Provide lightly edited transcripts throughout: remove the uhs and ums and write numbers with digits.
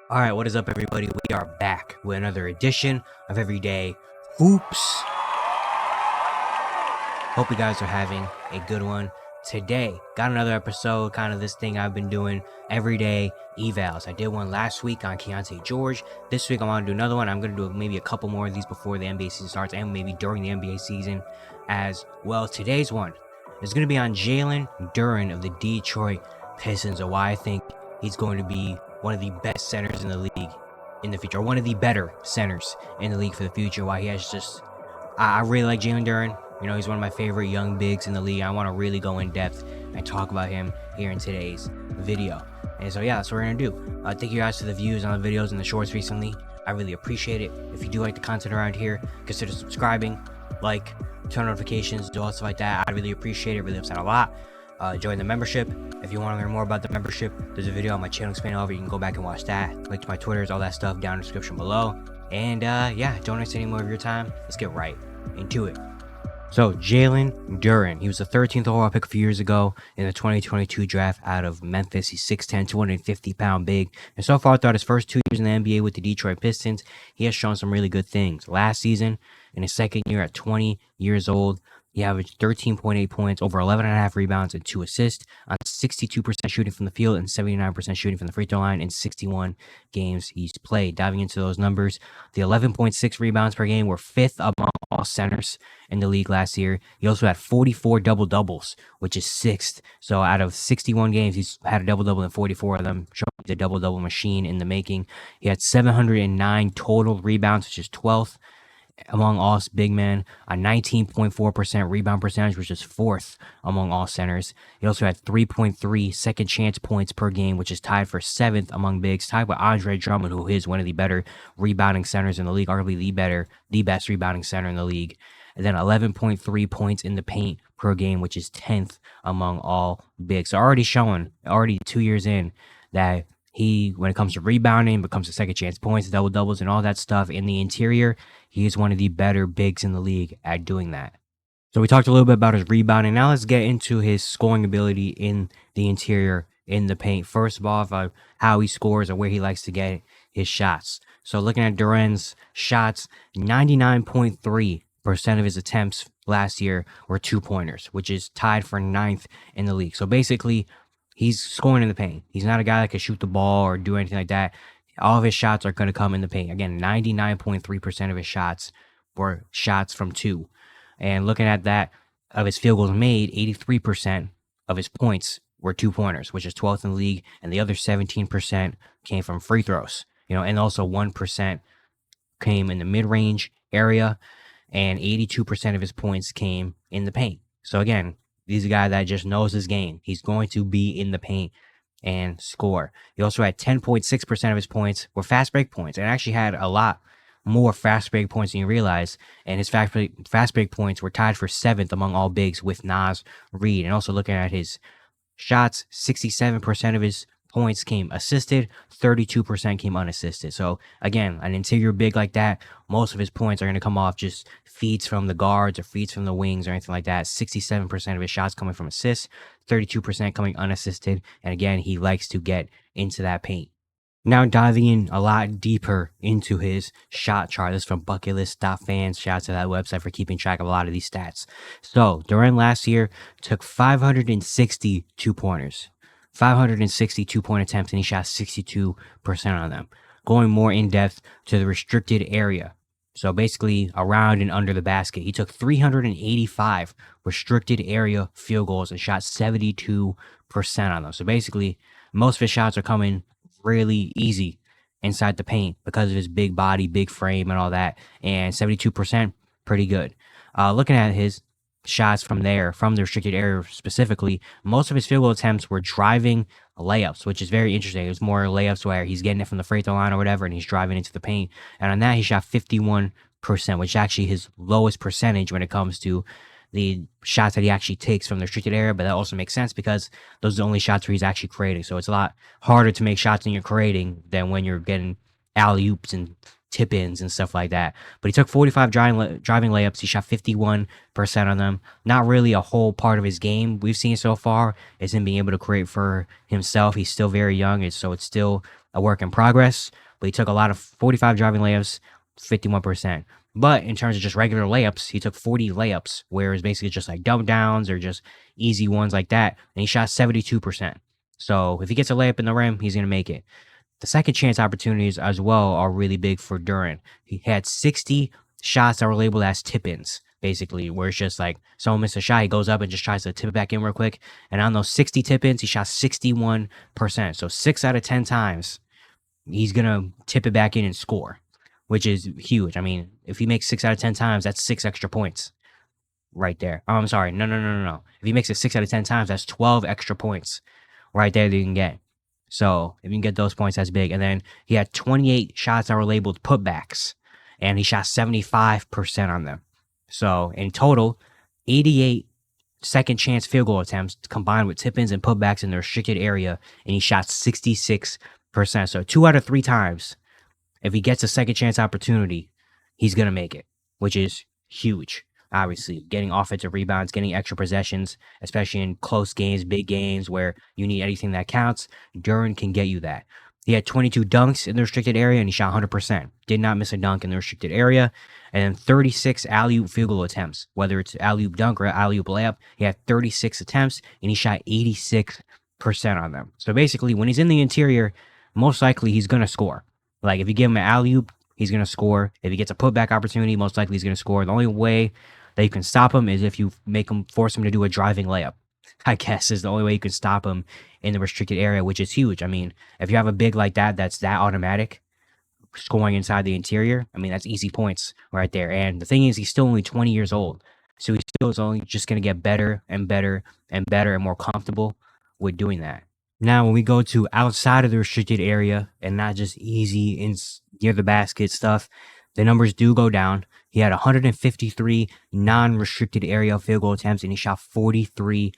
All right, what is up, everybody? We are back with another edition of Everyday Hoops. Hope you guys are having a good one today. Got another episode, kind of this thing I've been doing everyday evals. I did one last week on Keontae George. This week I want to do another one. I'm going to do maybe a couple more of these before the NBA season starts and maybe during the NBA season as well. Today's one is going to be on Jalen Duren of the Detroit Pistons and why I think he's going to be one of the best centers in the league in the future, or one of the better centers in the league for the future. Why he has just, I really like Jalen Duren. You know, he's one of my favorite young bigs in the league. I want to really go in depth and talk about him here in today's video. And so, yeah, that's what we're going to do. Thank you guys for the views on the videos and the shorts recently. I really appreciate it. If you do like the content around here, consider subscribing, like, turn on notifications, do all stuff like that. I really appreciate it. Really helps out a lot. Join the membership. If you want to learn more about the membership, there's a video on my channel explaining all of it. You can go back and watch that. Link to my Twitters, all that stuff down in the description below. And yeah, don't waste any more of your time. Let's get right into it. So Jalen Duren, he was the 13th overall pick a few years ago in the 2022 draft out of Memphis. He's 6'10", 250-pound big. And so far, throughout his first 2 years in the NBA with the Detroit Pistons, he has shown some really good things. Last season, in his second year at 20 years old, he averaged 13.8 points, over 11.5 rebounds, and 2 assists on 62% shooting from the field and 79% shooting from the free throw line in 61 games he's played. Diving into those numbers, the 11.6 rebounds per game were 5th among all centers in the league last year. He also had 44 double-doubles, which is 6th. So out of 61 games, he's had a double-double in 44 of them, showing the double-double machine in the making. He had 709 total rebounds, which is 12th among all big men, a 19.4% rebound percentage, which is 4th among all centers. He also had 3.3 second chance points per game, which is tied for 7th among bigs, tied with Andre Drummond, who is one of the better rebounding centers in the league, arguably the best rebounding center in the league. And then 11.3 points in the paint per game, which is 10th among all bigs. So already 2 years in, that he, when it comes to rebounding, but comes to second chance points, double doubles, and all that stuff in the interior, he is one of the better bigs in the league at doing that. So we talked a little bit about his rebounding. Now let's get into his scoring ability in the interior, in the paint. First of all, how he scores or where he likes to get his shots. So looking at Duren's shots, 99.3% of his attempts last year were 2-pointers, which is tied for 9th in the league. So basically, he's scoring in the paint. He's not a guy that can shoot the ball or do anything like that. All of his shots are going to come in the paint. Again, 99.3% of his shots were shots from 2. And looking at that, of his field goals made, 83% of his points were 2-pointers, which is 12th in the league. And the other 17% came from free throws. And also 1% came in the mid-range area. And 82% of his points came in the paint. So again, he's a guy that just knows his game. He's going to be in the paint and score. He also had 10.6% of his points were fast break points, and actually had a lot more fast break points than you realize. And his fast break points were tied for 7th among all bigs with Naz Reid. And also looking at his shots, 67% of his points came assisted, 32% came unassisted. So again, an interior big like that, most of his points are going to come off just feeds from the guards or feeds from the wings or anything like that. 67% of his shots coming from assists, 32% coming unassisted. And again, he likes to get into that paint. Now diving in a lot deeper into his shot chart. This is from bucketlist.fans. Shout out to that website for keeping track of a lot of these stats. So Duren last year took 560 2-pointers. 562 point attempts, and he shot 62% on them. Going more in depth to the restricted area. So basically around and under the basket. He took 385 restricted area field goals and shot 72% on them. So basically most of his shots are coming really easy inside the paint because of his big body, big frame, and all that. And 72%, pretty good. Looking at his shots from the restricted area specifically, most of his field goal attempts were driving layups, which is very interesting. It was more layups where he's getting it from the free throw line or whatever, and he's driving into the paint. And on that, he shot 51%, which is actually his lowest percentage when it comes to the shots that he actually takes from the restricted area. But that also makes sense because those are the only shots where he's actually creating. So it's a lot harder to make shots when you're creating than when you're getting alley-oops and tip-ins and stuff like that. But he took 45 driving layups. He shot 51% on them. Not really a whole part of his game we've seen so far is him being able to create for himself. He's still very young, and so it's still a work in progress, but he took a lot of 45 driving layups, 51%. But in terms of just regular layups, he took 40 layups, where it's basically just like dumb downs or just easy ones like that, and he shot 72%. So if he gets a layup in the rim, he's gonna make it. The second chance opportunities as well are really big for Duren. He had 60 shots that were labeled as tip-ins, basically, where it's just like someone missed a shot, he goes up and just tries to tip it back in real quick. And on those 60 tip-ins, he shot 61%. So 6 out of 10 times, he's gonna tip it back in and score, which is huge. I mean, if he makes 6 out of 10 times, that's 6 extra points right there. Oh, I'm sorry. No. If he makes it 6 out of 10 times, that's 12 extra points right there that you can get. So if you can get those points, that's big. And then he had 28 shots that were labeled putbacks, and he shot 75% on them. So in total, 88 second chance field goal attempts combined with tip-ins and putbacks in the restricted area, and he shot 66%. So 2 out of 3 times, if he gets a second chance opportunity, he's going to make it, which is huge. Obviously, getting offensive rebounds, getting extra possessions, especially in close games, big games where you need anything that counts, Duren can get you that. He had 22 dunks in the restricted area, and he shot 100%. Did not miss a dunk in the restricted area. And then 36 alley-oop field goal attempts, whether it's alley-oop dunk or alley-oop layup. He had 36 attempts, and he shot 86% on them. So basically, when he's in the interior, most likely he's going to score. Like, if you give him an alley-oop, he's going to score. If he gets a putback opportunity, most likely he's going to score. The only way that you can stop him is if you force him to do a driving layup, I guess, is the only way you can stop him in the restricted area, which is huge. I mean, if you have a big like that, that's that automatic scoring inside the interior, I mean, that's easy points right there. And the thing is, he's still only 20 years old. So he still is only just going to get better and better and better and more comfortable with doing that. Now, when we go to outside of the restricted area and not just easy in near the basket stuff, the numbers do go down. He had 153 non-restricted area field goal attempts, and he shot 43%.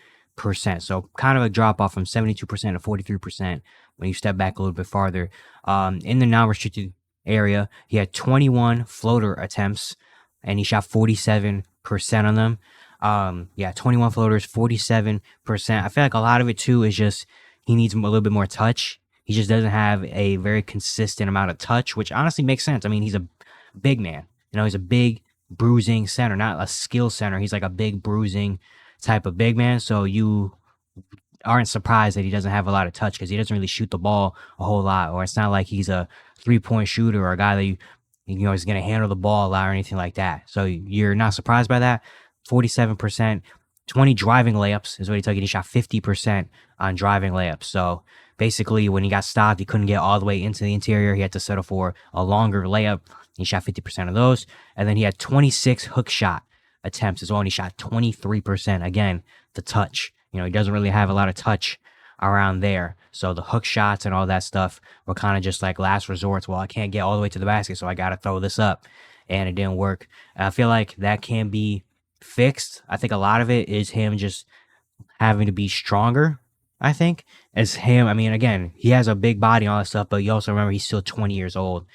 So kind of a drop off from 72% to 43% when you step back a little bit farther. In the non-restricted area, he had 21 floater attempts, and he shot 47% on them. 21 floaters, 47%. I feel like a lot of it too is just he needs a little bit more touch. He just doesn't have a very consistent amount of touch, which honestly makes sense. I mean, he's a big man. You know, he's a big bruising center, not a skill center. He's like a big bruising type of big man. So you aren't surprised that he doesn't have a lot of touch because he doesn't really shoot the ball a whole lot, or it's not like he's a 3-point shooter or a guy that you know is going to handle the ball a lot or anything like that. So you're not surprised by that. 47%, 20 driving layups is what he took, and he shot 50% on driving layups. So basically, when he got stopped, he couldn't get all the way into the interior. He had to settle for a longer layup. He shot 50% of those. And then he had 26 hook shot attempts as well, and he shot 23%. Again, the touch. You know, he doesn't really have a lot of touch around there. So the hook shots and all that stuff were kind of just like last resorts. Well, I can't get all the way to the basket, so I got to throw this up. And it didn't work. I feel like that can be fixed. I think a lot of it is him just having to be stronger, I think. As him, I mean, again, he has a big body and all that stuff, but you also remember he's still 20 years old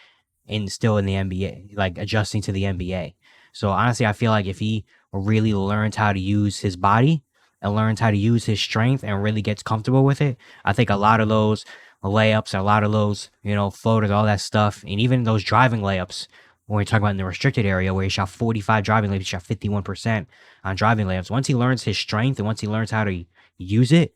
and still in the NBA, like adjusting to the NBA. So honestly, I feel like if he really learns how to use his body and learns how to use his strength and really gets comfortable with it, I think a lot of those layups, a lot of those, you know, floaters, all that stuff, and even those driving layups, when we talk about in the restricted area where he shot 45 driving layups, he shot 51% on driving layups. Once he learns his strength and once he learns how to use it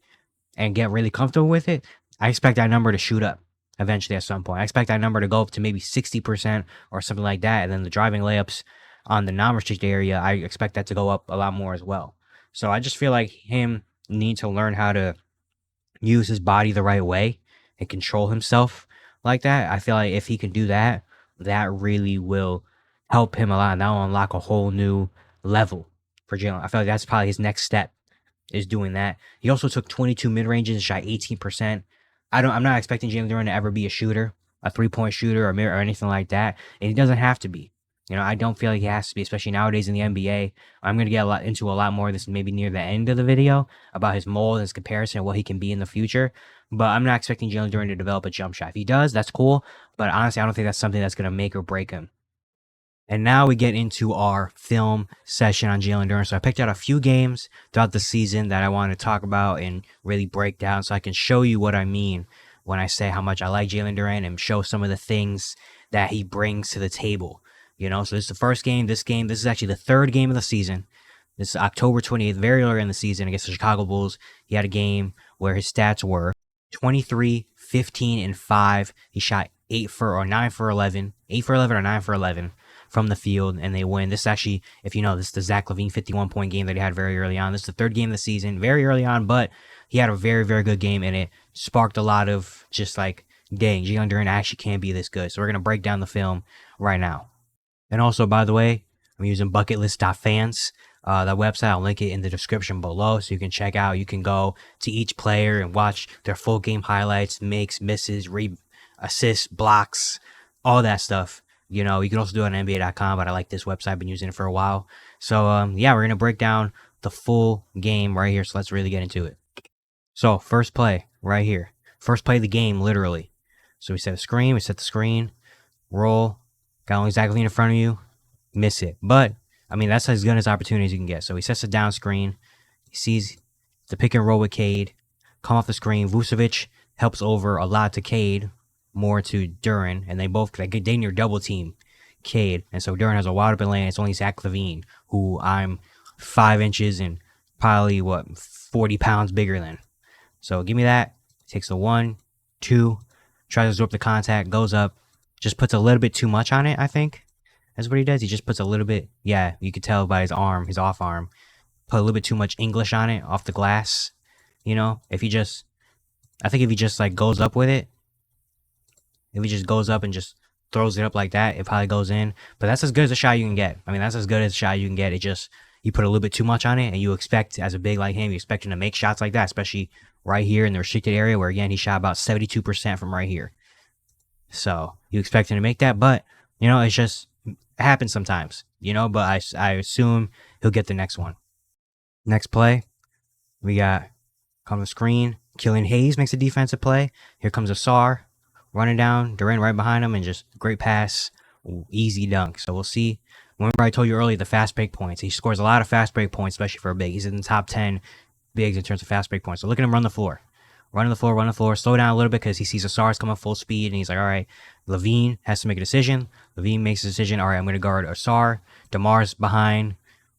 and get really comfortable with it, I expect that number to shoot up eventually at some point. I expect that number to go up to maybe 60% or something like that. And then the driving layups on the non-restricted area, I expect that to go up a lot more as well. So I just feel like him needs to learn how to use his body the right way and control himself like that. I feel like if he can do that, that really will help him a lot. And that will unlock a whole new level for Jalen. I feel like that's probably his next step, is doing that. He also took 22 mid-ranges and shot 18%. I'm not expecting Jalen Duren to ever be a shooter, a 3-point shooter or anything like that. And he doesn't have to be. You know, I don't feel like he has to be, especially nowadays in the NBA. I'm going to get into a lot more of this maybe near the end of the video about his mold and his comparison and what he can be in the future. But I'm not expecting Jalen Duren to develop a jump shot. If he does, that's cool. But honestly, I don't think that's something that's going to make or break him. And now we get into our film session on Jalen Duren. So I picked out a few games throughout the season that I want to talk about and really break down so I can show you what I mean when I say how much I like Jalen Duren and show some of the things that he brings to the table. You know, so this is the first game. This is actually the third game of the season. This is October 28th, very early in the season against the Chicago Bulls. He had a game where his stats were 23, 15, and 5. He shot 9 for 11 or 9 for 11 from the field, and they win. This is actually, if you know, this is the Zach LaVine 51-point game that he had very early on. This is the third game of the season, very early on, but he had a very, very good game, and it sparked a lot of just like, dang, Jalen Duren actually can be this good. So we're going to break down the film right now. And also, by the way, I'm using bucketlist.fans. That website, I'll link it in the description below so you can check out. You can go to each player and watch their full game highlights, makes, misses, assists, blocks, all that stuff. You know, you can also do it on NBA.com, but I like this website. I've been using it for a while. So, yeah, we're going to break down the full game right here. So let's really get into it. So, first play right here. First play of the game, literally. So we set the screen, roll, got only Zach LaVine in front of you, miss it. But, I mean, that's as good as opportunities you can get. So he sets a down screen. He sees the pick and roll with Cade. Come off the screen. Vucevic helps over a lot to Cade, more to Duren. And they both, they near double team Cade. And so Duren has a wide open lane. It's only Zach LaVine, who I'm 5 inches and probably, 40 pounds bigger than. So give me that. Takes the 1, 2, tries to absorb the contact, goes up, just puts a little bit too much on it, I think. That's what he does. He just puts a little bit, yeah, you could tell by his arm, his off arm, put a little bit too much English on it, off the glass. You know, I think if he just like goes up with it, if he just goes up and just throws it up like that, it probably goes in. But that's as good as a shot you can get. I mean, that's as good as a shot you can get. It just, you put a little bit too much on it, and you expect, as a big like him, you expect him to make shots like that, especially right here in the restricted area where, again, he shot about 72% from right here. So you expect him to make that, but, you know, it's just, it happens sometimes, you know, but I assume he'll get the next one. Next play, we got on the screen, Killian Hayes makes a defensive play. Here comes Ausar running down, Duren right behind him, and just great pass, easy dunk. So we'll see. Remember I told you earlier the fast break points. He scores a lot of fast break points, especially for a big. He's in the top 10 bigs in terms of fast break points. So look at him run the floor. Run the floor, slow down a little bit because he sees Ausar's coming full speed, and he's like, all right, LaVine has to make a decision. LaVine makes a decision. All right, I'm going to guard Ausar. DeMar's behind,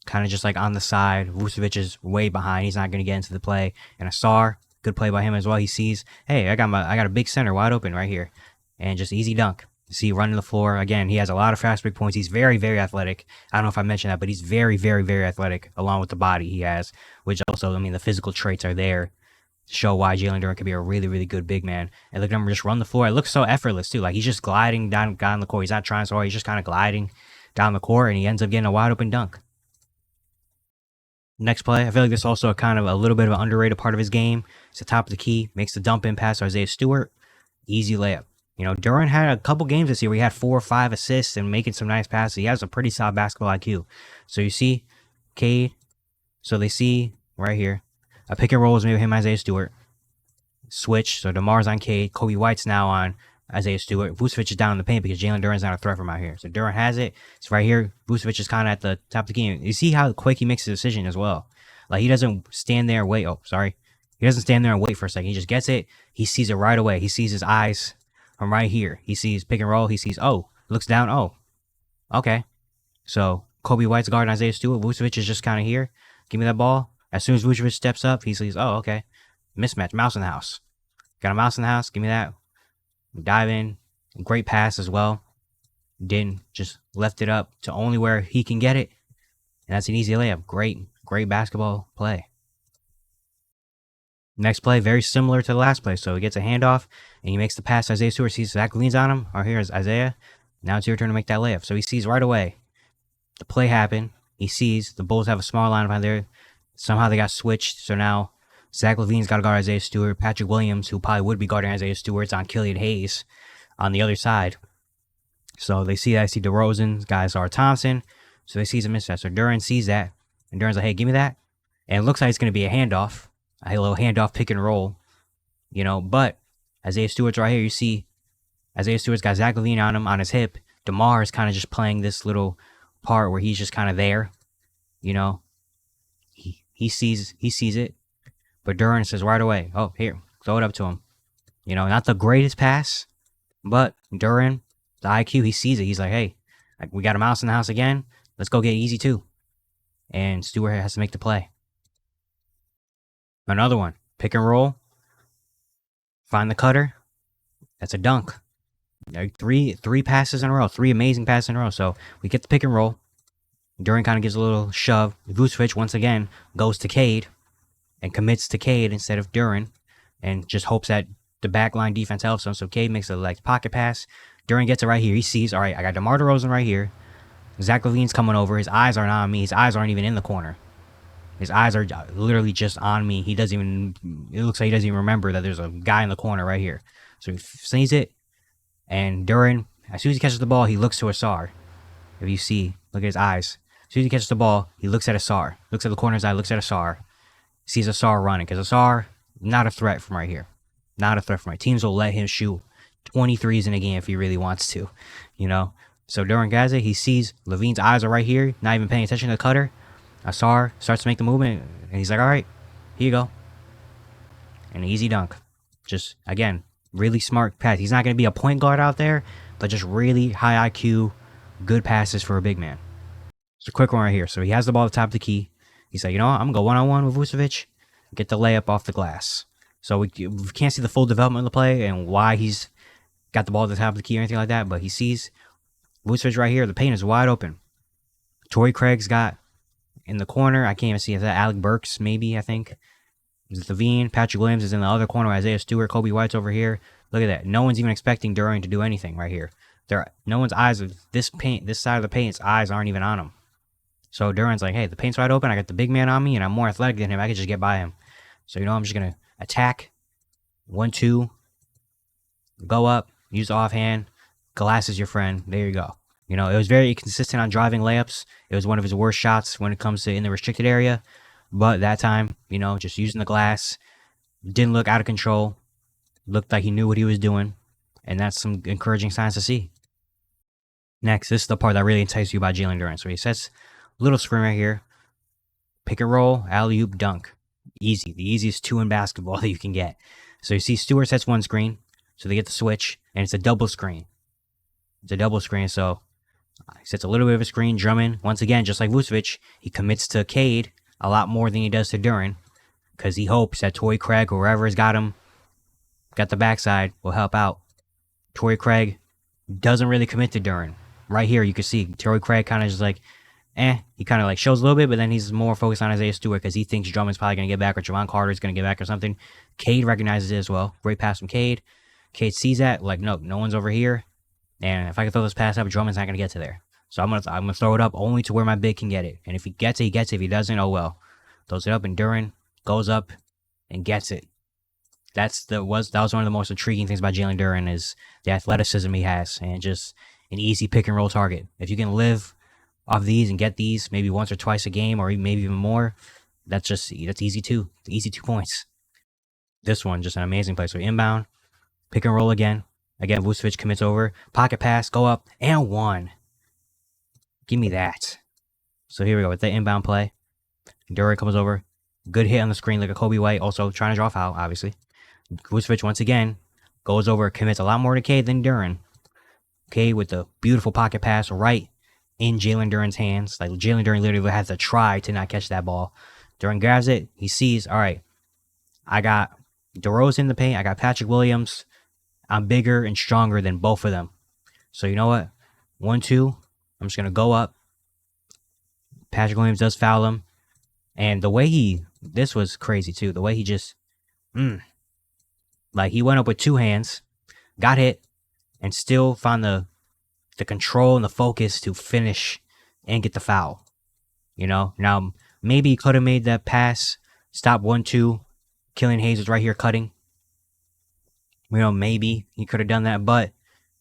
kind of just like on the side. Vucevic is way behind. He's not going to get into the play. And Ausar, good play by him as well. He sees, hey, I got a big center wide open right here. And just easy dunk. See, running the floor. Again, he has a lot of fast break points. He's very, very athletic. I don't know if I mentioned that, but he's very, very, very athletic along with the body he has, which also, I mean, the physical traits are there. Show why Jalen Duren could be a really, really good big man. And look at him just run the floor. It looks so effortless, too. Like, he's just gliding down the court. He's not trying so hard. He's just kind of gliding down the court, and he ends up getting a wide-open dunk. Next play, I feel like this is also kind of a little bit of an underrated part of his game. It's the top of the key. Makes the dump-in pass to Isaiah Stewart. Easy layup. You know, Duren had a couple games this year where he had 4 or 5 assists and making some nice passes. He has a pretty solid basketball IQ. So you see Cade. So they see right here. A pick and roll is maybe him, Isaiah Stewart. Switch. So DeMar's on Cade. Kobe White's now on Isaiah Stewart. Vucevic is down in the paint because Jalen Duren's not a threat from out here. So Duren has it. It's right here. Vucevic is kind of at the top of the key. You see how quick he makes the decision as well. Like, he doesn't stand there and wait. Oh, sorry. He doesn't stand there and wait for a second. He just gets it. He sees it right away. He sees his eyes from right here. He sees pick and roll. He sees, oh, looks down. Oh, okay. So Kobe White's guarding Isaiah Stewart. Vucevic is just kind of here. Give me that ball. As soon as Vucevic steps up, he sees, oh, okay. Mismatch. Mouse in the house. Got a mouse in the house. Give me that. Dive in. Great pass as well. Didn't. Just left it up to only where he can get it. And that's an easy layup. Great basketball play. Next play, very similar to the last play. So he gets a handoff, and he makes the pass. Isaiah Stewart sees Zach leans on him. Or here's Isaiah. Now it's your turn to make that layup. So he sees right away the play happen. He sees the Bulls have a small line behind there. Somehow they got switched. So now Zach LaVine's got to guard Isaiah Stewart. Patrick Williams, who probably would be guarding Isaiah Stewart, on Killian Hayes on the other side. So they see that. I see DeRozan's guys are Thompson. So they see some mismatch. So Duren sees that. And Duren's like, hey, give me that. And it looks like it's going to be a handoff. A little handoff pick and roll. You know, but Isaiah Stewart's right here. You see Isaiah Stewart's got Zach LaVine on him, on his hip. DeMar is kind of just playing this little part where he's just kind of there. You know, he sees it. But Duren says right away, oh, here, throw it up to him. You know, not the greatest pass, but Duran, the IQ, he sees it. He's like, hey, we got a mouse in the house again. Let's go get easy too. And Stewart has to make the play. Another one. Pick and roll. Find the cutter. That's a dunk. Three passes in a row. 3 amazing passes in a row. So we get the pick and roll. Duran kind of gives a little shove. Vucevic, once again, goes to Cade and commits to Cade instead of Duran, and just hopes that the backline defense helps him. So Cade makes a pocket pass. Duran gets it right here. He sees, all right, I got DeMar DeRozan right here. Zach LaVine's coming over. His eyes aren't on me. His eyes aren't even in the corner. His eyes are literally just on me. He doesn't even, it looks like he doesn't even remember that there's a guy in the corner right here. So he sees it, and Duran, as soon as he catches the ball, he looks to Ausar. If you see, look at his eyes. As soon as he catches the ball, he looks at Ausar. Looks at the corner of his eye, looks at Ausar. Sees Ausar running, because Ausar, not a threat from right here. Not a threat from right. Teams will let him shoot 23s in a game if he really wants to, you know? So Duran guys it, he sees LaVine's eyes are right here, not even paying attention to the cutter. Ausar starts to make the movement, and he's like, all right, here you go. An easy dunk. Just, again, really smart pass. He's not going to be a point guard out there, but just really high IQ, good passes for a big man. It's a quick one right here. So he has the ball at the top of the key. He's like, you know what? I'm going to go one-on-one with Vucevic, get the layup off the glass. So we can't see the full development of the play and why he's got the ball at the top of the key or anything like that, but he sees Vucevic right here. The paint is wide open. Torrey Craig's got in the corner. I can't even see if that Alec Burks, maybe, I think. LaVine, Patrick Williams is in the other corner. Isaiah Stewart, Kobe White's over here. Look at that. No one's even expecting Duran to do anything right here. No one's eyes of this side of the paint's eyes aren't even on him. So Duran's like, hey, the paint's wide open. I got the big man on me, and I'm more athletic than him. I can just get by him. So, you know, I'm just going to attack. 1-2. Go up. Use the offhand. Glass is your friend. There you go. You know, it was very consistent on driving layups. It was one of his worst shots when it comes to in the restricted area. But that time, you know, just using the glass. Didn't look out of control. Looked like he knew what he was doing. And that's some encouraging signs to see. Next, this is the part that really entices you about Jalen Duran. So he sets a little screen right here. Pick and roll, alley-oop, dunk. Easy. The easiest 2 in basketball that you can get. So you see Stewart sets one screen. So they get the switch. And it's a double screen. It's a double screen. So he sets a little bit of a screen. Drummond, once again, just like Vucevic, he commits to Cade a lot more than he does to Duran. Because he hopes that Torrey Craig, or whoever has got him, got the backside, will help out. Torrey Craig doesn't really commit to Duran. Right here, you can see Torrey Craig kind of just like, he kind of like shows a little bit, but then he's more focused on Isaiah Stewart because he thinks Drummond's probably going to get back or Javon Carter's going to get back or something. Cade recognizes it as well. Great pass from Cade. Cade sees that, like, no one's over here. And if I can throw this pass up, Drummond's not going to get to there. So I'm gonna throw it up only to where my big can get it. And if he gets it, he gets it. If he doesn't, oh well. Throws it up, and Duran goes up and gets it. That was one of the most intriguing things about Jalen Duran is the athleticism he has and just an easy pick and roll target. If you can live off these and get these maybe once or twice a game or maybe even more, that's easy too. Easy 2 points. This one, just an amazing play. So inbound, pick and roll again. Again, Vucevic commits over. Pocket pass, go up, and 1. Give me that. So here we go with the inbound play. Duran comes over. Good hit on the screen like a Kobe White. Also trying to draw foul, obviously. Vucevic once again goes over, commits a lot more to Cade than Duran. Cade with the beautiful pocket pass right in Jalen Duran's hands. Like Jalen Duran literally has to try to not catch that ball. Duran grabs it. He sees, all right, I got DeRozan in the paint. I got Patrick Williams. I'm bigger and stronger than both of them. So you know what? 1-2. I'm just going to go up. Patrick Williams does foul him. And the way this was crazy too. The way he just, like he went up with 2 hands, got hit, and still found the control and the focus to finish and get the foul. You know, now maybe he could have made that pass, stop 1-2. Killian Hayes was right here cutting. You know, maybe he could have done that, but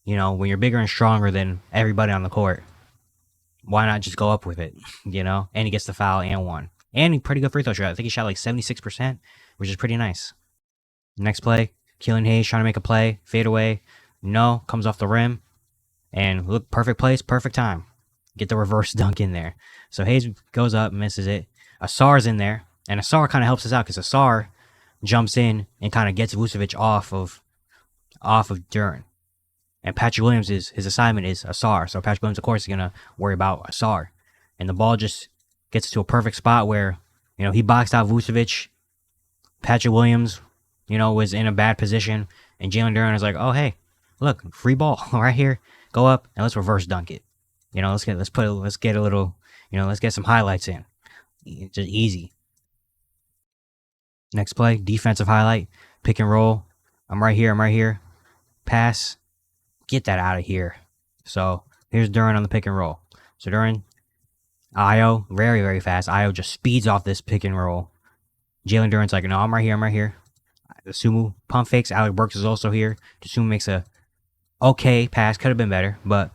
you know, when you're bigger and stronger than everybody on the court, why not just go up with it? You know, and he gets the foul and 1. And he pretty good free throw shot. I think he shot like 76%, which is pretty nice. Next play, Killian Hayes trying to make a play, fade away. No, comes off the rim. And look, perfect place, perfect time. Get the reverse dunk in there. So Hayes goes up, misses it. Ausar's in there. And Ausar kind of helps us out because Ausar jumps in and kind of gets Vucevic off of off of Duren. And Patrick Williams, his assignment is Ausar. So Patrick Williams, of course, is going to worry about Ausar. And the ball just gets to a perfect spot where, he boxed out Vucevic. Patrick Williams, was in a bad position. And Jalen Duren is like, oh, hey, look, free ball right here. Go up and let's reverse dunk it. Let's get a little, let's get some highlights in. Just easy. Next play, defensive highlight, pick and roll. I'm right here. Pass. Get that out of here. So here's Duren on the pick and roll. So Duren, Ayo, very, very fast. Ayo just speeds off this pick and roll. Jalen Duren's like, no, I'm right here. Dosunmu pump fakes. Alec Burks is also here. Dosunmu makes a okay pass. Could have been better, but,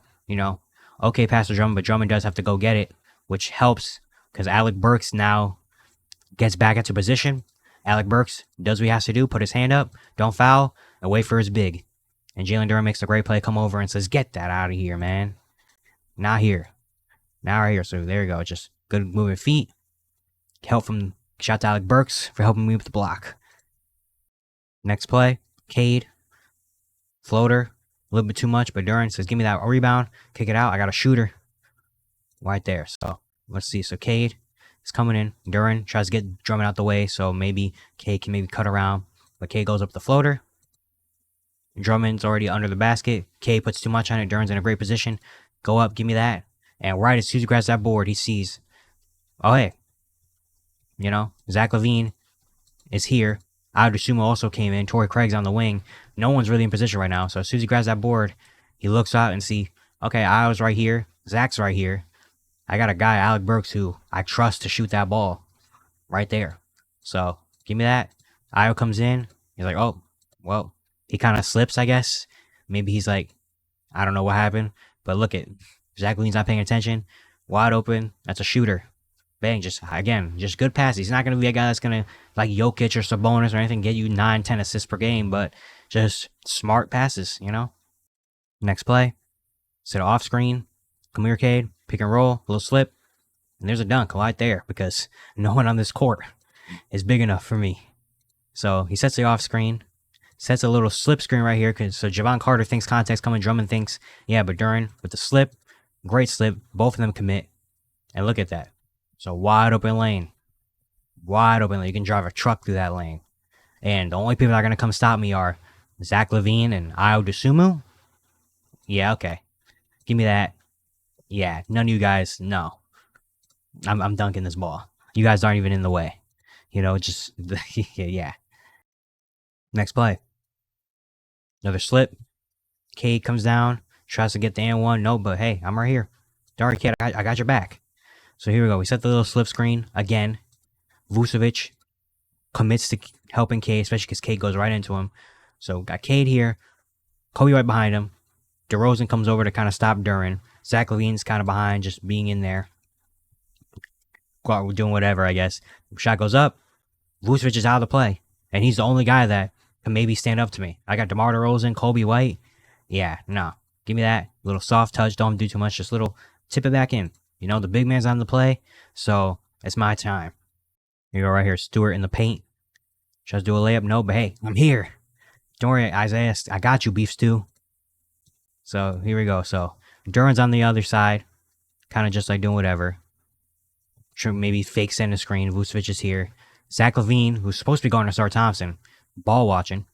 okay pass to Drummond. But Drummond does have to go get it, which helps because Alec Burks now gets back into position. Alec Burks does what he has to do. Put his hand up. Don't foul. And wait for his big. And Jalen Duren makes a great play, come over and says, get that out of here, man. Not here. Now right here. So there you go. Just good moving feet. Shout to Alec Burks for helping me with the block. Next play. Cade. Floater. A little bit too much, but Duren says, give me that rebound. Kick it out. I got a shooter. Right there. So let's see. So Cade is coming in. Duren tries to get Drummond out the way. So maybe Cade can maybe cut around. But Cade goes up the floater. Drummond's already under the basket. Cade puts too much on it. Duren's in a great position. Go up, give me that. And right as soon as he grabs that board, he sees, oh, hey, Zach LaVine is here. Ayo Dosunmu also came in. Torrey Craig's on the wing. No one's really in position right now. So as soon as he grabs that board, he looks out and see, okay, Ayo's right here. Zach's right here. I got a guy, Alec Burks, who I trust to shoot that ball right there. So give me that. Ayo comes in. He's like, oh, well. He kind of slips, I guess. Maybe he's like, I don't know what happened. But look at Zach LaVine's not paying attention. Wide open. That's a shooter. Bang. Just good passes. He's not going to be a guy that's going to, like Jokic or Sabonis or anything, get you 9-10 assists per game. But just smart passes, Next play. Set off screen. Come here, Cade. Pick and roll. A little slip. And there's a dunk right there because no one on this court is big enough for me. So he sets the off screen. Sets a little slip screen right here. So Javon Carter thinks contact's coming. Drummond thinks, yeah, but Duren with the slip. Great slip. Both of them commit. And look at that. So wide open lane. You can drive a truck through that lane. And the only people that are going to come stop me are Zach LaVine and Ayo Dosunmu. Yeah, okay. Give me that. Yeah, none of you guys, no. I'm dunking this ball. You guys aren't even in the way. Yeah. Next play. Another slip. Cade comes down. Tries to get the and one. No, but hey, I'm right here. Don't worry, Cade. I got your back. So here we go. We set the little slip screen again. Vucevic commits to helping Cade, especially because Cade goes right into him. So got Cade here. Kobe right behind him. DeRozan comes over to kind of stop Duren. Zach LaVine's kind of behind, just being in there. Doing whatever, I guess. Shot goes up. Vucevic is out of the play. And he's the only guy that can maybe stand up to me. I got DeMar DeRozan, Kobe White. Yeah, no. Give me that. Little soft touch. Don't do too much. Just little tip it back in. The big man's on the play. So it's my time. Here you go right here. Stewart in the paint. Tries to do a layup. No, but hey, I'm here. Don't worry, Isaiah. I got you, Beef Stew. So here we go. So Duren's on the other side. Kind of just like doing whatever. Maybe fake send a screen. Vucevic is here. Zach LaVine, who's supposed to be going to Star Thompson. Ball watching.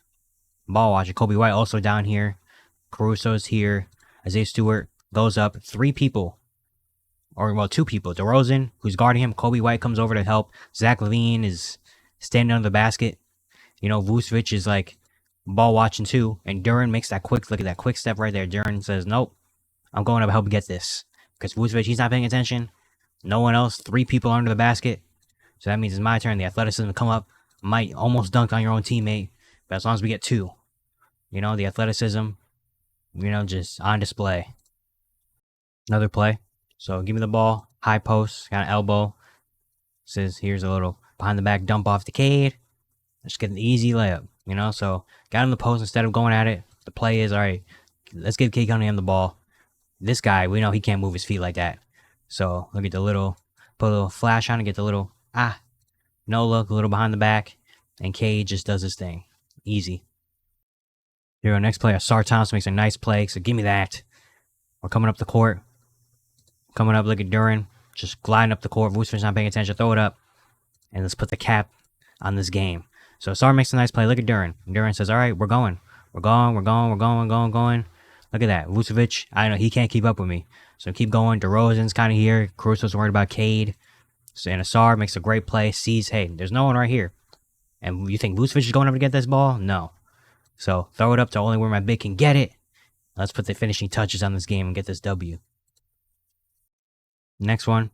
Kobe White also down here. Caruso's here. Isaiah Stewart goes up. 3 people. Two people. DeRozan, who's guarding him. Kobe White comes over to help. Zach LaVine is standing under the basket. Vucevic is like ball watching too. And Duren makes that quick, look at that quick step right there. Duren says, nope, I'm going to help get this. Because Vucevic, he's not paying attention. No one else. 3 people under the basket. So that means it's my turn. The athleticism to come up. Might almost dunk on your own teammate. But as long as we get 2. The athleticism, just on display. Another play. So give me the ball. High post. Got an elbow. Says here's a little behind the back dump off to Cade. Just get an easy layup. So got him the post instead of going at it. The play is, all right, let's give Cade Cunningham the ball. This guy, we know he can't move his feet like that. So look at the little, put a little flash on it, get the little, no look, a little behind the back. And Cade just does his thing. Easy. Here, next play, Ausar Thompson makes a nice play, so give me that. We're coming up the court. Coming up, look at Duren. Just gliding up the court. Vucevic not paying attention. Throw it up. And let's put the cap on this game. So Ausar makes a nice play. Look at Duren. Duren says, all right, we're going. We're going. Look at that. Vucevic, I know he can't keep up with me. So keep going. DeRozan's kind of here. Caruso's worried about Cade. So, and Ausar makes a great play. Sees, hey, there's no one right here. And you think Vucevic is going up to get this ball? No. So throw it up to only where my big can get it. Let's put the finishing touches on this game and get this W. Next one.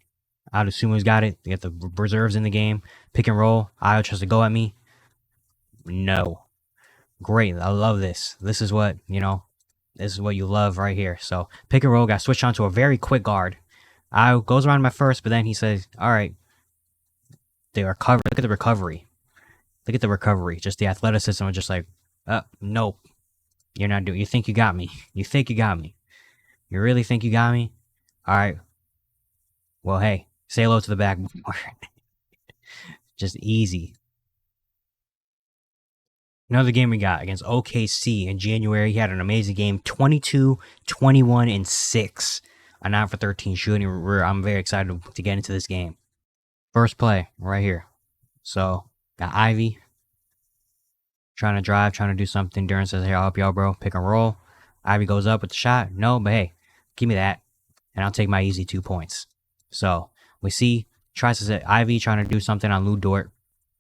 Adesumu's got it. They get the reserves in the game. Pick and roll. Ayo tries to go at me. No. Great. I love this. This is what, this is what you love right here. So pick and roll. Got switched on to a very quick guard. Ayo goes around my first, but then he says, all right. They are covered. Look at the recovery. Just the athleticism was just like, nope. You're not doing. You think you got me. You really think you got me? All right. Well, hey, say hello to the backboard. Just easy. Another game we got against OKC in January. He had an amazing game. 22, 21, and 6. A 9 for 13 shooting. I'm very excited to get into this game. First play right here. So, got Ivy. Trying to drive, trying to do something. Duren says, hey, I'll help y'all, bro. Pick and roll. Ivy goes up with the shot. No, but hey, give me that. And I'll take my easy 2 points. So, we see, tries to say Ivy trying to do something on Lu Dort.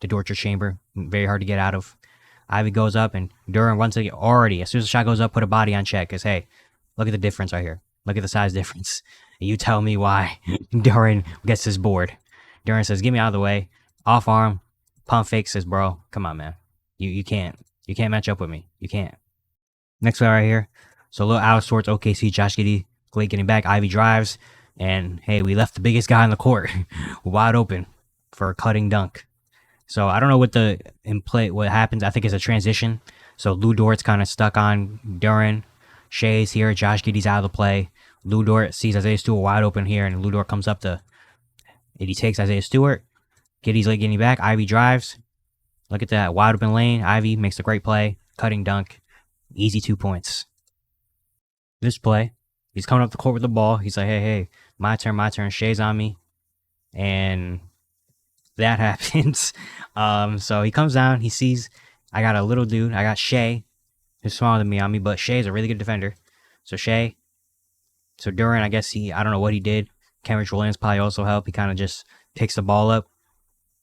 The torture chamber. Very hard to get out of. Ivy goes up and Duren runs already. As soon as the shot goes up, put a body on check. Because, hey, look at the difference right here. Look at the size difference. You tell me why Duren gets his board. Duren says, get me out of the way. Off arm. Pump fake says, bro, come on, man. You can't match up with me. You can't. Next play right here. So a little out of sorts. OKC, Josh Giddey, late getting back. Ivy drives. And hey, we left the biggest guy on the court wide open for a cutting dunk. So I don't know what happens. I think it's a transition. So Lu Dort's kind of stuck on Duren. Shea's here. Josh Giddey's out of the play. Lu Dort sees Isaiah Stewart wide open here. And Lu Dort comes up and he takes Isaiah Stewart. Giddey's late getting back. Ivy drives. Look at that. Wide open lane. Ivy makes a great play. Cutting dunk. Easy 2 points. This play, he's coming up the court with the ball. He's like, hey, my turn. Shea's on me. And that happens. So he comes down. He sees I got a little dude. I got Shea, who's smaller than me on me, but Shea's a really good defender. So Shea. So Duren, I guess I don't know what he did. Kenrich Williams probably also helped. He kind of just picks the ball up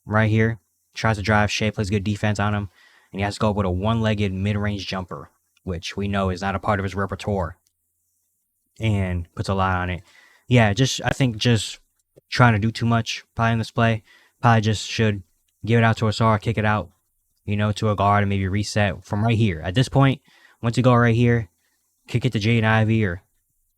right here. Tries to drive. Shea plays good defense on him. And he has to go up with a one-legged mid-range jumper, which we know is not a part of his repertoire. And puts a lot on it. Yeah, I think just trying to do too much probably in this play. Probably just should give it out to Ausar, kick it out, to a guard and maybe reset from right here. At this point, once you go right here, kick it to Jaden Ivey or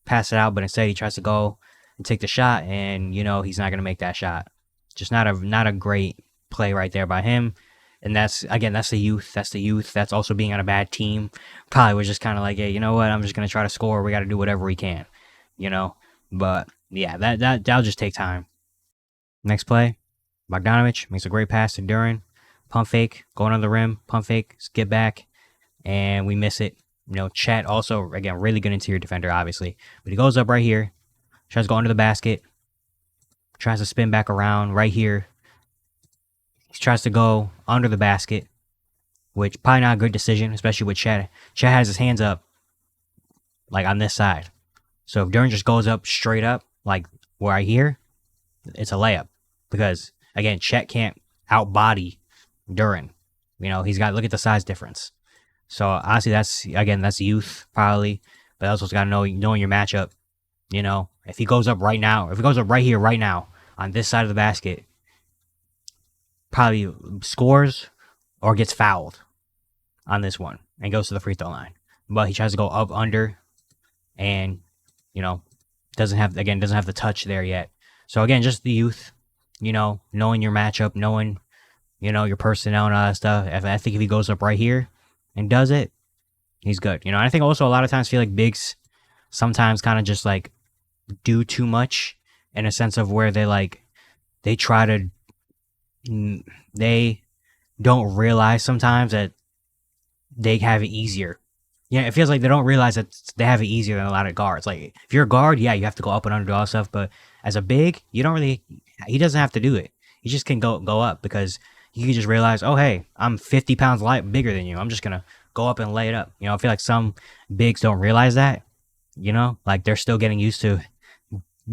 pass it out, but instead he tries to go and take the shot, and he's not going to make that shot. Just not a great play right there by him. And that's the youth. That's also being on a bad team. Probably was just kind of like, hey, you know what? I'm just going to try to score. We got to do whatever we can, But yeah, that'll just take time. Next play, Bogdanovich makes a great pass to Duren. Pump fake, going on the rim. Pump fake, skip back, and we miss it. Chet also, again, really good interior defender, obviously. But he goes up right here. Tries to go under the basket. Tries to spin back around right here. He tries to go under the basket, which probably not a good decision, especially with Chet. Chet has his hands up, like on this side. So if Duren just goes up straight up, like right here, it's a layup. Because, again, Chet can't outbody Duren. He's got, look at the size difference. So honestly, that's youth, probably. But also got to knowing your matchup. If he goes up right now, if he goes up right here, right now, on this side of the basket, probably scores or gets fouled on this one and goes to the free throw line. But he tries to go up under and, doesn't have the touch there yet. So again, just the youth, knowing your matchup, knowing, your personnel and all that stuff. I think if he goes up right here and does it, he's good. And I think also a lot of times feel like bigs sometimes kind of just like do too much in a sense of where they try to, they don't realize sometimes that they have it easier Yeah, it feels like they don't realize that they have it easier than a lot of guards. Like if you're a guard, yeah, you have to go up and under all that stuff. But as a big, you don't really. He doesn't have to do it. He just can go up because you can just realize, oh hey, I'm 50 pounds light bigger than you. I'm just gonna go up and lay it up. You know, I feel like some bigs don't realize that. You know, like they're still getting used to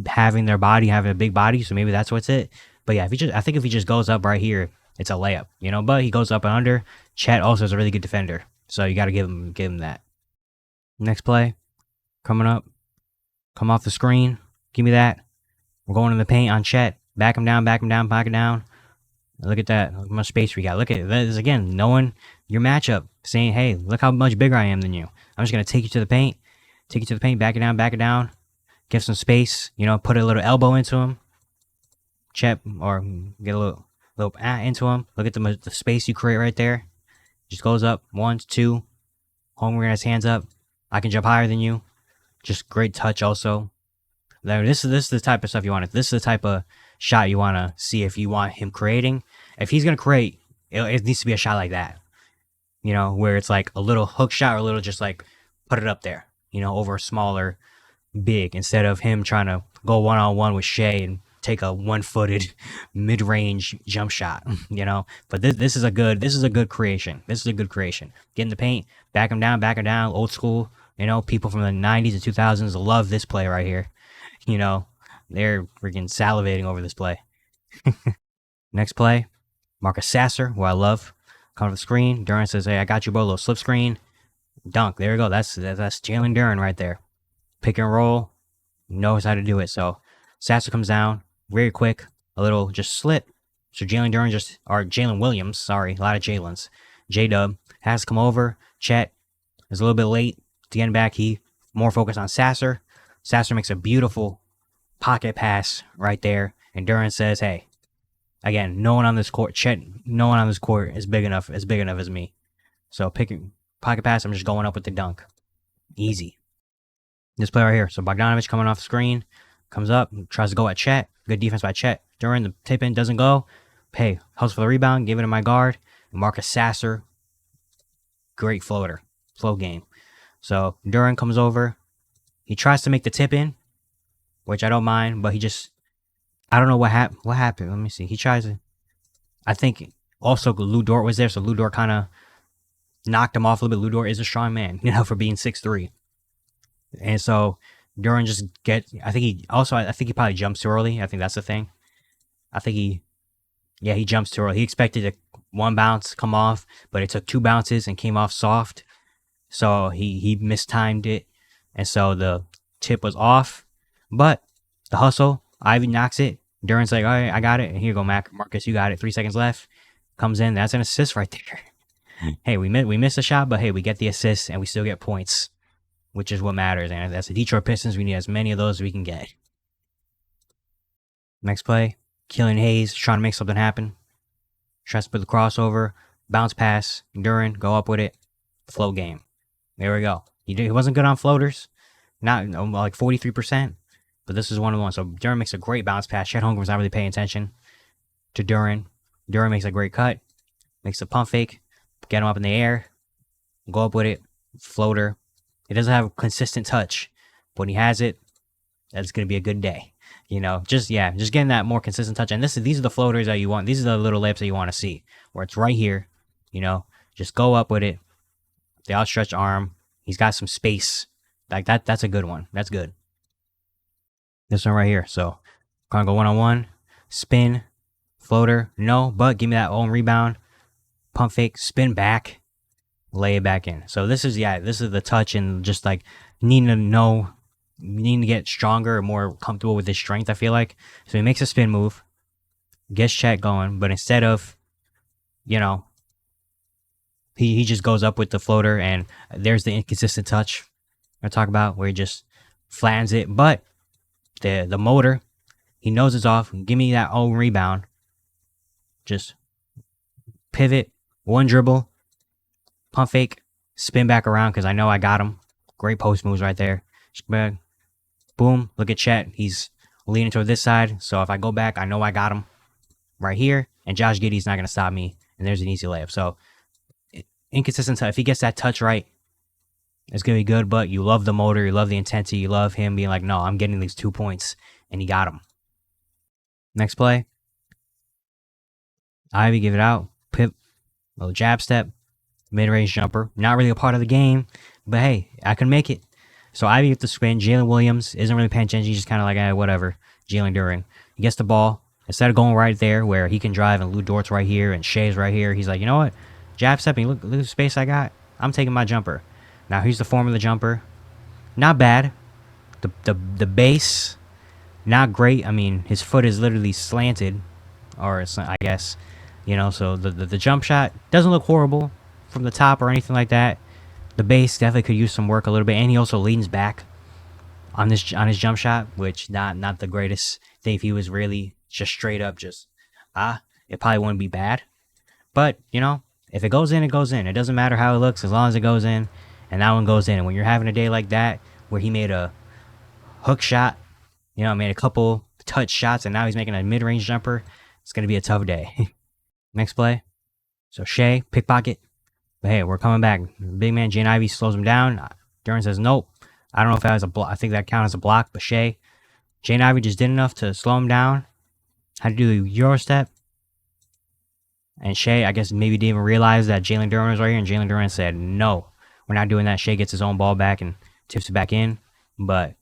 having their body, having a big body. So maybe that's what's it. But yeah, if he just, I think if he just goes up right here, it's a layup. You know, but he goes up and under. Chet also is a really good defender, so you got to give him that. Next play, coming up, come off the screen. Give me that. We're going in the paint on Chet. Back him down, back him down, back it down. Look at that. Look how much space we got. Look at this again. Knowing your matchup, saying, "Hey, look how much bigger I am than you. I'm just gonna take you to the paint, back it down, give some space. You know, put a little elbow into him, Chet, or get a little into him. Look at the space you create right there. Just goes up 1, 2. Holmgren has hands up. I can jump higher than you. Just great touch also. This is the type of stuff you want. This is the type of shot you want to see if you want him creating. If he's going to create, it needs to be a shot like that. You know, where it's like a little hook shot or a little just like put it up there, you know, over a smaller big instead of him trying to go one-on-one with Shea and take a one-footed mid-range jump shot, you know. But this is a good creation. This is a good creation. Get in the paint, back him down, old school. You know, people from the 90s and 2000s love this play right here. You know, they're freaking salivating over this play. Next play, Marcus Sasser, who I love. Come to the screen. Duren says, "Hey, I got you, bro." Little slip screen, dunk. There we go. That's Jalen Duren right there. Pick and roll, knows how to do it. So Sasser comes down very quick. A little just slip. So Jalen Williams, sorry, a lot of Jalen's. J-Dub has to come over. Chet is a little bit late to getting back. He more focused on Sasser. Sasser makes a beautiful pocket pass right there. And Duren says, "Hey, again, no one on this court, Chet, no one on this court is big enough as me. So picking pocket pass, I'm just going up with the dunk. Easy." This play right here. So Bogdanovich coming off the screen, comes up, tries to go at Chet. Good defense by Chet. Duren, the tip in doesn't go. Hey, hustle for the rebound, give it to my guard. Marcus Sasser, great flow game. So Duren comes over. He tries to make the tip in, which I don't mind, but I don't know what happened. Let me see. He tries to, I think also Lu Dort was there, so Lu Dort kind of knocked him off a little bit. Lu Dort is a strong man, you know, for being 6'3". And so Duren just I think he probably jumps too early. I think that's the thing. I think he jumps too early. He expected one bounce come off, but it took 2 bounces and came off soft. So he mistimed it. And so the tip was off. But the hustle, Ivy knocks it. Duren's like, "All right, I got it. And here you go, Marcus, you got it. 3 seconds left." Comes in. That's an assist right there. Hey, we missed a shot, but hey, we get the assist and we still get points, which is what matters. And that's the Detroit Pistons. We need as many of those as we can get. Next play, Killian Hayes trying to make something happen. Tries to put the crossover, bounce pass, Duren, go up with it, flow game. There we go. He wasn't good on floaters, not like 43%, but this is one of the ones. So Duren makes a great bounce pass. Chet Holmgren was not really paying attention to Duren. Duren makes a great cut, makes a pump fake, get him up in the air, go up with it, floater. He doesn't have a consistent touch, but when he has it, that's going to be a good day. You know, just getting that more consistent touch. And these are the floaters that you want. These are the little layups that you want to see, where it's right here. You know, just go up with it. The outstretched arm. He's got some space. Like that. That's a good one. That's good. This one right here. So, gonna go 1-on-1, spin, floater. No, but give me that own rebound, pump fake, spin back, lay it back in. So this is the touch and just like needing to get stronger or more comfortable with his strength, I feel like. So he makes a spin move, gets Chet going, but instead of, you know, he just goes up with the floater, and there's the inconsistent touch I talk about where he just flattens it. But the motor, he knows it's off. Give me that own rebound. Just pivot, one dribble, pump fake, spin back around because I know I got him. Great post moves right there. Boom, look at Chet. He's leaning toward this side. So if I go back, I know I got him right here. And Josh Giddey's not going to stop me. And there's an easy layup. So inconsistent touch. If he gets that touch right, It's going to be good, but you love the motor, you love the intensity, you love him being like, no, I'm getting these 2 points, and he got them. Next play. Ivy, give it out. Pip, little jab step, mid-range jumper. Not really a part of the game, but hey, I can make it. So Ivy gets the spin. Jalen Williams isn't really paying attention. He's just kind of like, whatever. Jalen Duren. He gets the ball. Instead of going right there where he can drive and Lou Dort's right here and Shea's right here, he's like, you know what? Jab stepping. Look at the space I got. I'm taking my jumper. Now here's the form of the jumper. Not bad. The base, not great. I mean, his foot is literally slanted, or I guess, so the jump shot doesn't look horrible from the top or anything like that. The base definitely could use some work a little bit, and he also leans back on his jump shot, which not the greatest thing. If he was really just straight up, it probably wouldn't be bad. But if it goes in, it goes in. It doesn't matter how it looks as long as it goes in, and that one goes in. And when you're having a day like that where he made a hook shot, made a couple touch shots, and now he's making a mid-range jumper, it's gonna be a tough day. Next play. So Shea, pickpocket. But hey, we're coming back. Big man Jane Ivy slows him down. Duren says nope. I don't know if that was a block. I think that counts as a block, but Shea. Jane Ivy just did enough to slow him down. Had to do the Euro step. And Shea, I guess, maybe didn't even realize that Jalen Duren was right here, and Jalen Duren said, no, we're not doing that. Shea gets his own ball back and tips it back in. But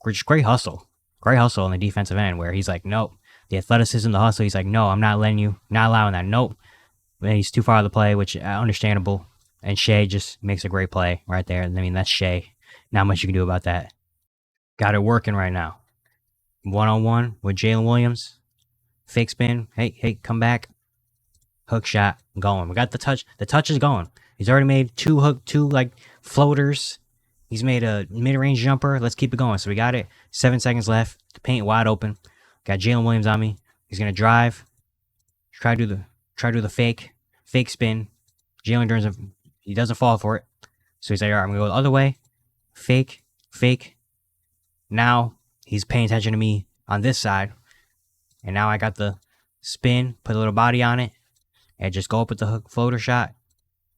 just great hustle. Great hustle on the defensive end where he's like, nope. The athleticism, the hustle, he's like, no, I'm not letting you, not allowing that. Nope. And he's too far out of the play, which understandable. And Shea just makes a great play right there. I mean, that's Shea. Not much you can do about that. Got it working right now. 1-on-1 with Jalen Williams. Fake spin. Hey, come back. Hook shot going. We got the touch. The touch is going. He's already made two floaters. He's made a mid-range jumper. Let's keep it going. So we got it. 7 seconds left. The paint wide open. Got Jalen Williams on me. He's gonna drive. Try to do the fake spin. Jalen Duren, he doesn't fall for it. So he's like, all right, I'm gonna go the other way. Fake. Now he's paying attention to me on this side. And now I got the spin, put a little body on it, and just go up with the hook floater shot,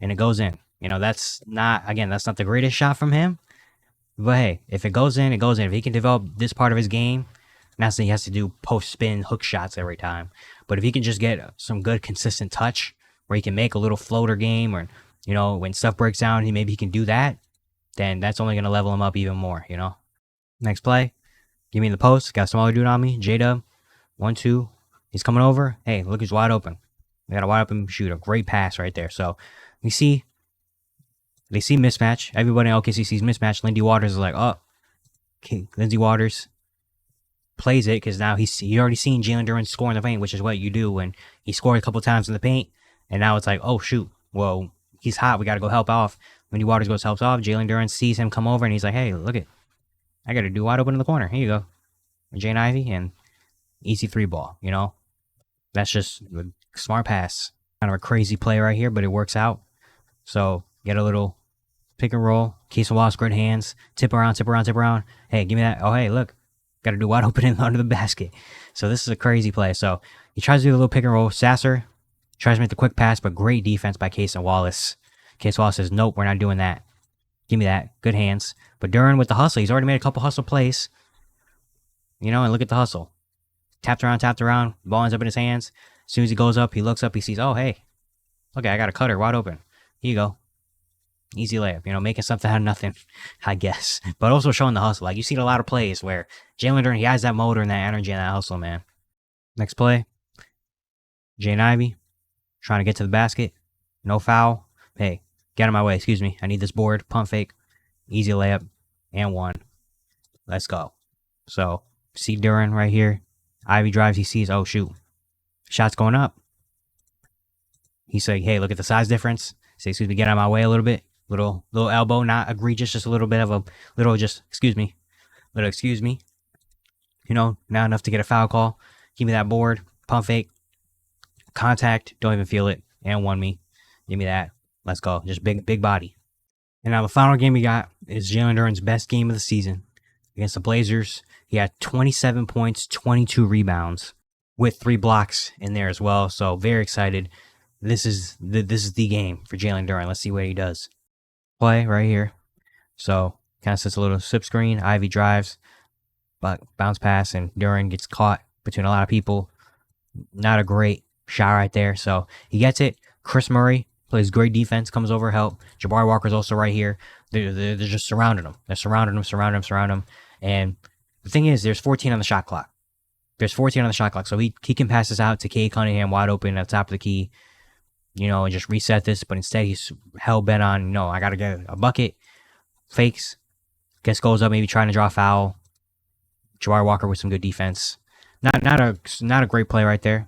and it goes in. That's not the greatest shot from him. But hey, if it goes in, it goes in. If he can develop this part of his game, not saying he has to do post-spin hook shots every time. But if he can just get some good, consistent touch where he can make a little floater game, or, when stuff breaks down, maybe he can do that, then that's only going to level him up even more, Next play. Give me the post. Got a smaller dude on me. J-Dub. 1-2. He's coming over. Hey, look, he's wide open. We got a wide open shooter. Great pass right there. So, they see mismatch. Everybody in OKC sees mismatch. Lindy Waters is like, oh. Okay, Lindsey Waters plays it because now he's already seen Jalen Duren score in the paint, which is what you do when he scored a couple times in the paint. And now it's like, oh, shoot. Well, he's hot. We got to go help off. Lindy Waters goes, helps off. Jalen Duren sees him come over, and he's like, hey, look it. I got to do wide open in the corner. Here you go. Jane Ivy, and easy 3-ball, That's just a smart pass. Kind of a crazy play right here, but it works out. So, get a little pick and roll. Keeson Wallace, great hands. Tip around. Hey, give me that. Oh, hey, look. Got to do wide open under the basket. So, this is a crazy play. So, he tries to do a little pick and roll. Sasser tries to make the quick pass, but great defense by Keeson Wallace. Keeson Wallace says, nope, we're not doing that. Give me that. Good hands. But Duren with the hustle. He's already made a couple hustle plays. And look at the hustle. Tapped around. Ball ends up in his hands. As soon as he goes up, he looks up, he sees, oh, hey. Okay, I got a cutter wide open. Here you go. Easy layup. Making something out of nothing, I guess. But also showing the hustle. Like, you see a lot of plays where Jalen Duren, he has that motor and that energy and that hustle, man. Next play. Jane Ivy. Trying to get to the basket. No foul. Hey, get out of my way. Excuse me. I need this board. Pump fake. Easy layup. And 1. Let's go. So, see Duren right here. Ivy drives. He sees, oh, shoot. Shot's going up. He's like, hey, look at the size difference. Say, excuse me, get out of my way a little bit. Little elbow, not egregious, just a little bit of a little, excuse me. Not enough to get a foul call. Give me that board. Pump fake. Contact. Don't even feel it. And 1 me. Give me that. Let's go. Just big body. And now the final game we got is Jalen Duren's best game of the season against the Blazers. He had 27 points, 22 rebounds, with 3 blocks in there as well. So very excited. This is the game for Jalen Duren. Let's see what he does. Play right here. So kind of sets a little slip screen. Ivy drives, but bounce pass, and Duren gets caught between a lot of people. Not a great shot right there. So he gets it. Chris Murray plays great defense, comes over help. Jabari Walker's also right here. They're just surrounding him. They're surrounding him. And the thing is, there's 14 on the shot clock. So he can pass this out to Cade Cunningham wide open at the top of the key, and just reset this. But instead, he's hell bent on, no, I got to get a bucket. Fakes. Goes up, maybe trying to draw a foul. Jabari Walker with some good defense. Not a great play right there.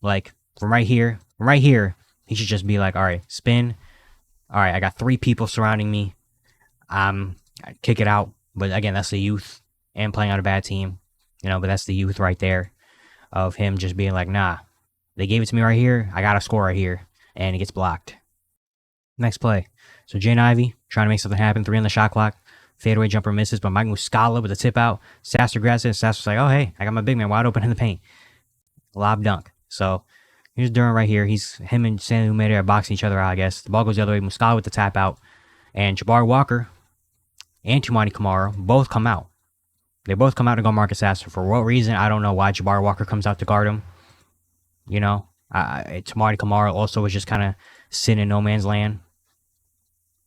Like from right here, he should just be like, all right, spin. All right, I got 3 people surrounding me. I kick it out. But again, that's the youth and playing on a bad team. But that's the youth right there of him just being like, nah, they gave it to me right here. I got to score right here. And it gets blocked. Next play. So Jaden Ivey trying to make something happen. 3 on the shot clock. Fadeaway jumper misses, but Mike Muscala with a tip out. Sasser grabs it. Sasser's like, oh, hey, I got my big man wide open in the paint. Lob dunk. So here's Duren right here. Him and Stanley Umede are boxing each other out, I guess. The ball goes the other way. Muscala with the tap out. And Jabari Walker and Toumani Camara both come out. They both come out to go Marcus Sasser. For what reason, I don't know why Jabari Walker comes out to guard him. Toumani Camara also was just kind of sitting in no man's land.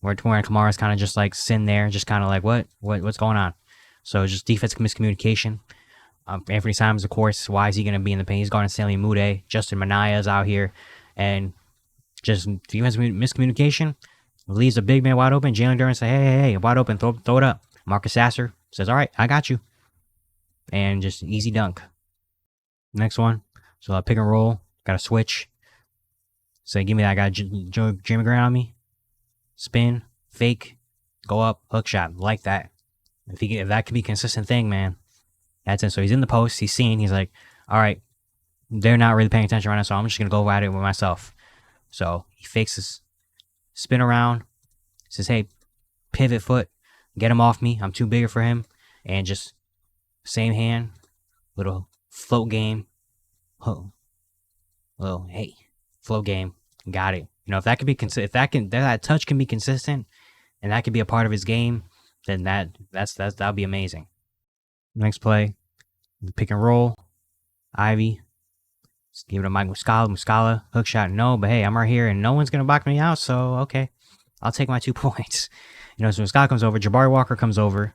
Where Toumani Camara is kind of just like sitting there, just kind of like, what's going on? So just defensive miscommunication. Anthony Simons, of course, why is he going to be in the paint? He's guarding Stanley Umude. Justin Minaya is out here. And just defensive miscommunication. Leaves a big man wide open. Jalen Duren says, hey, wide open, throw it up. Marcus Sasser says, all right, I got you. And just easy dunk. Next one. So pick and roll. Got a switch. Say, give me that. I got Jeremy Grant on me. Spin, fake, go up, hook shot. Like that. If that could be a consistent thing, man, that's it. So he's in the post. He's seeing. He's like, all right, they're not really paying attention right now, so I'm just going to go at it with myself. So he fakes his spin around. Says, hey, pivot foot. Get him off me. I'm too bigger for him. And just same hand. Little float game. Hey, float game. Got it. If that could be that touch can be consistent, and that could be a part of his game, then that'll be amazing. Next play, pick and roll, Ivy, just give it to Mike Muscala, hook shot, no, but hey, I'm right here, and no one's gonna block me out, so okay, I'll take my 2 points. So Muscala comes over, Jabari Walker comes over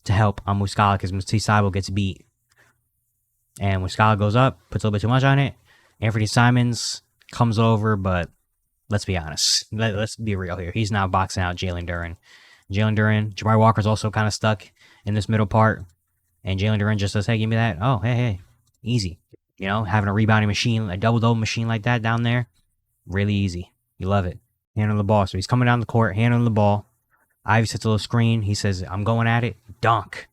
to help on Muscala because Matisse Thybulle gets beat, and Muscala goes up, puts a little bit too much on it. Anthony Simons comes over, but let's be honest. Let's be real here. He's not boxing out Jalen Duren. Jabari Walker's also kind of stuck in this middle part. And Jalen Duren just says, hey, give me that. Oh, hey. Easy. Having a rebounding machine, a double-double machine like that down there, really easy. You love it. Hand on the ball. So he's coming down the court, hand on the ball. Ivy sets a little screen. He says, I'm going at it. Dunk.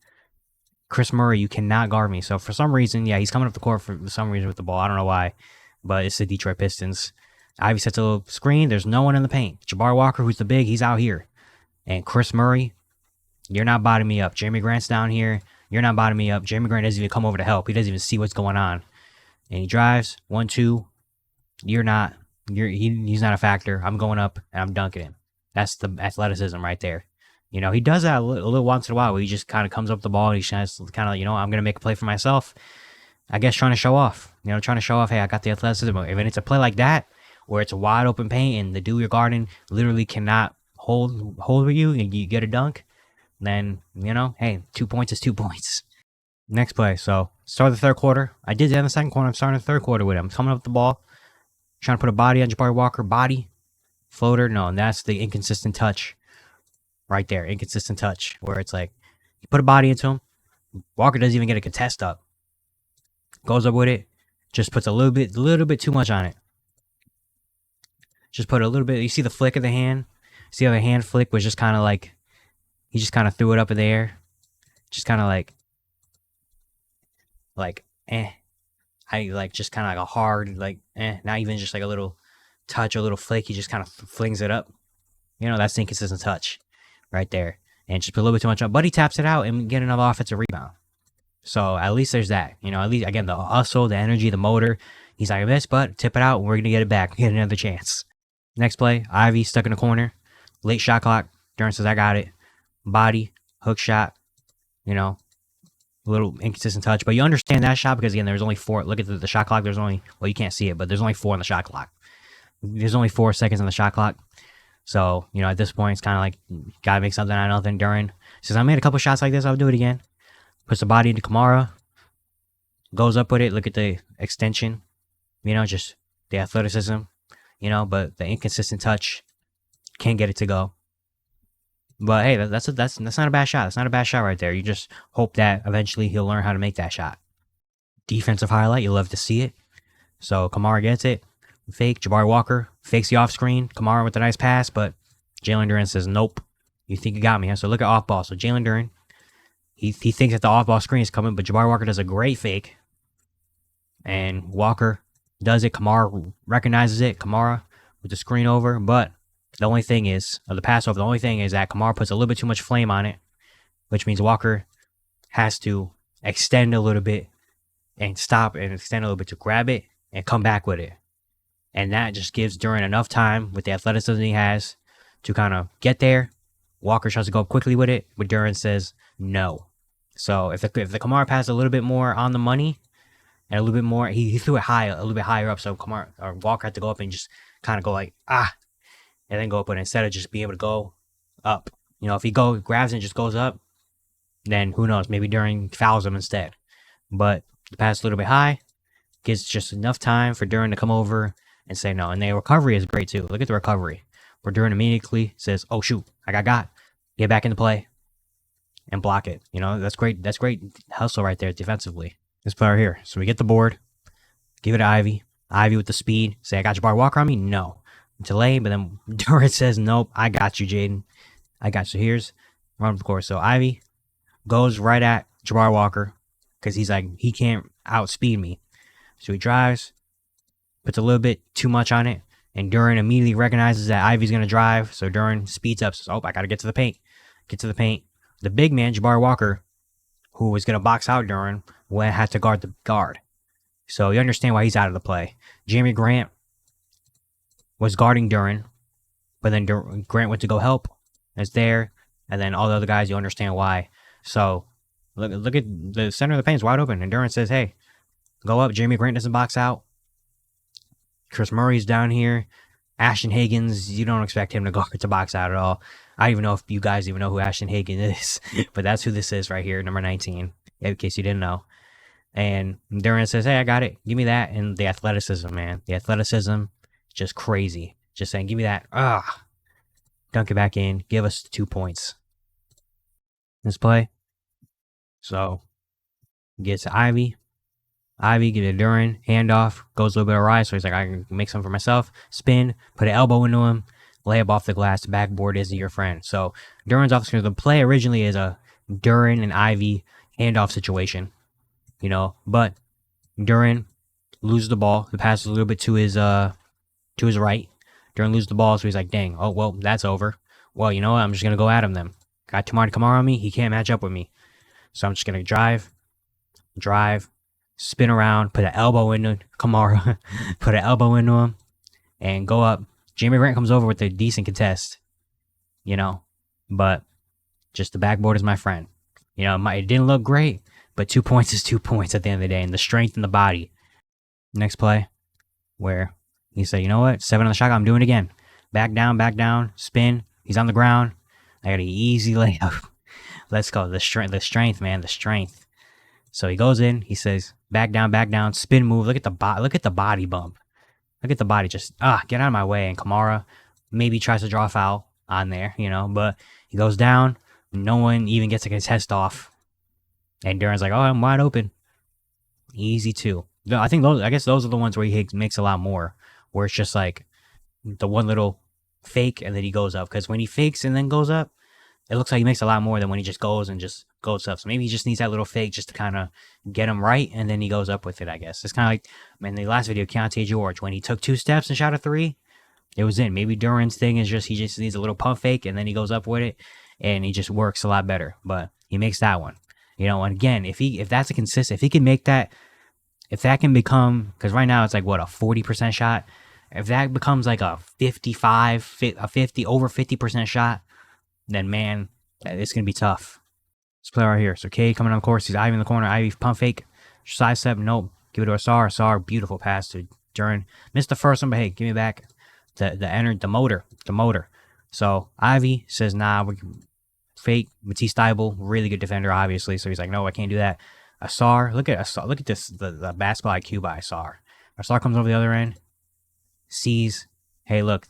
Chris Murray, you cannot guard me. So for some reason, he's coming up the court for some reason with the ball. I don't know why. But it's the Detroit Pistons. Ivy sets a little screen. There's no one in the paint. Jabari Walker, who's the big, he's out here. And Chris Murray, you're not bodying me up. Jeremy Grant's down here. You're not bodying me up. Jeremy Grant doesn't even come over to help. He doesn't even see what's going on. And he drives. 1-2. You're not. He's not a factor. I'm going up and I'm dunking him. That's the athleticism right there. He does that a little once in a while where he just kind of comes up the ball and he's kind of I'm going to make a play for myself. I guess trying to show off. Trying to show off, hey, I got the athleticism. If it's a play like that, where it's a wide open paint and the dude you're guarding literally cannot hold with you and you get a dunk, then, hey, 2 points is 2 points. Next play. So, start of the third quarter. I did that in the second quarter. I'm starting the third quarter with him. I'm coming up the ball, trying to put a body on Jabari Walker. Body, floater. No, and that's the inconsistent touch right there. Inconsistent touch where it's like, you put a body into him. Walker doesn't even get a contest up. Goes up with it. Just puts a little bit too much on it. Just put a little bit. You see the flick of the hand? See how the hand flick was just kind of like, he just kind of threw it up in the air. Just kind of like, just kind of like a hard, not even just like a little touch or a little flick. He just kind of flings it up. That's the inconsistent touch right there. And just put a little bit too much up. But he taps it out and get another offensive rebound. So at least there's that. At least, again, the hustle, the energy, the motor. He's like, this, but tip it out. We're going to get it back. Get another chance. Next play, Ivy stuck in the corner. Late shot clock. Duran says, I got it. Body, hook shot, you know, a little inconsistent touch. But you understand that shot because, again, there's only 4. Look at the shot clock. There's only, well, you can't see it, but there's only 4 on the shot clock. There's only 4 seconds on the shot clock. So, you know, at this point, it's kind of like, gotta make something out of nothing. Duran says, I made a couple shots like this. I'll do it again. Puts the body into Kamaru. Goes up with it. Look at the extension. You know, just the athleticism. You know, but the inconsistent touch. Can't get it to go. But hey, that's not a bad shot. That's not a bad shot right there. You just hope that eventually he'll learn how to make that shot. Defensive highlight. You'll love to see it. So, Kamaru gets it. Fake. Jabari Walker fakes the off screen. Kamaru with a nice pass, but Jalen Duren says, nope. You think you got me, huh? So look at off ball. So Jalen Duren, he thinks that the off ball screen is coming, but Jabari Walker does a great fake. And Walker does it. Kamaru recognizes it. Kamaru with the screen over. But the only thing is, the pass over, the only thing is that Kamaru puts a little bit too much flame on it, which means Walker has to extend a little bit and stop and extend a little bit to grab it and come back with it. And that just gives Duren enough time with the athleticism he has to kind of get there. Walker tries to go up quickly with it, but Duren says no. So if the Kamaru pass a little bit more on the money and a little bit more, he threw it a little bit higher up. So Kamaru or Walker had to go up and just kind of go like and then go up. But instead of just being able to go up, you know, if he grabs and just goes up, then who knows? Maybe Duren fouls him instead. But the pass a little bit high gives just enough time for Duren to come over and say no. And the recovery is great too. Look at the recovery. Where Duren immediately says, oh shoot, I got. Get back into play. And block it. You know, that's great. That's great hustle right there defensively. This player here. So we get the board. Give it to Ivy. Ivy with the speed. Say, I got Jabari Walker on me? No. Delay, but then Duren says, nope, I got you, Jaden. I got you. Here's run of course. So Ivy goes right at Jabari Walker. Because he's like, he can't outspeed me. So he drives. Puts a little bit too much on it. And Duren immediately recognizes that Ivy's going to drive. So Duren speeds up. Says, oh, I got to get to the paint. Get to the paint. The big man, Jabari Walker, who was going to box out Duren, had to guard the guard. So you understand why he's out of the play. Jeremy Grant was guarding Duren. But then Grant went to go help. It's there. And then all the other guys, you understand why. So look at the center of the paint is wide open. And Duren says, hey, go up. Jeremy Grant doesn't box out. Chris Murray's down here. Ashton Higgins, you don't expect him to box out at all. I don't even know if you guys even know who Ashton Higgins is. But that's who this is right here, number 19. In case you didn't know. And Duren says, hey, I got it. Give me that. And the athleticism, man. The athleticism, just crazy. Just saying, give me that. Dunk it back in. Give us 2 points. This play. So, gets Ivy. Ivy, get a Duren, handoff, goes a little bit awry, so he's like, I can make something for myself. Spin, put an elbow into him, lay up off the glass, backboard isn't your friend. So, Duren's off screen. The play originally is a Duren and Ivy handoff situation, you know, but Duren loses the ball. The pass is a little bit to his right. Duren loses the ball, so he's like, dang, oh, well, that's over. Well, you know what? I'm just going to go at him then. Got Tamari Kamaru on me. He can't match up with me. So, I'm just going to drive, spin around, put an elbow into Kamaru, put an elbow into him, and go up. Jeremy Grant comes over with a decent contest, you know, but just the backboard is my friend. You know, it didn't look great, but 2 points is 2 points at the end of the day, and the strength in the body. Next play, where he said, you know what, 7 on the shot, I'm doing it again. Back down, spin. He's on the ground. I got an easy layup. Let's go. The strength, man, the strength. So he goes in. He says, back down, spin move. Look at the body bump. Look at the body. Just get out of my way. And Kamaru maybe tries to draw a foul on there, you know. But he goes down. No one even gets a contest off. And Duren's like, oh, I'm wide open. Easy too. I guess those are the ones where he makes a lot more. Where it's just like the one little fake and then he goes up. Because when he fakes and then goes up, it looks like he makes a lot more than when he just goes up. So maybe he just needs that little fake just to kind of get him right, and then he goes up with it, I guess. It's kind of like, in the last video, Keontae George, when he took 2 steps and shot a 3, it was in. Maybe Duren's thing is he just needs a little pump fake, and then he goes up with it, and he just works a lot better. But he makes that one. You know, and again, if that's a consistent, if he can make that, if that can become, because right now it's like, what, a 40% shot? If that becomes like a 50, over 50% shot, then man, it's going to be tough. This play right here. So Cade coming on the course. He's Ivy in the corner. Ivy pump fake. Side step. Nope. Give it to Asar. Asar. Beautiful pass to Duren. Missed the first one, but hey, give me back the motor. So Ivy says, nah, we can fake. Matisse Thybulle, really good defender, obviously. So he's like, no, I can't do that. Asar, look at Asar. Look at this, the basketball IQ by Asar. Asar comes over the other end, sees, hey, look,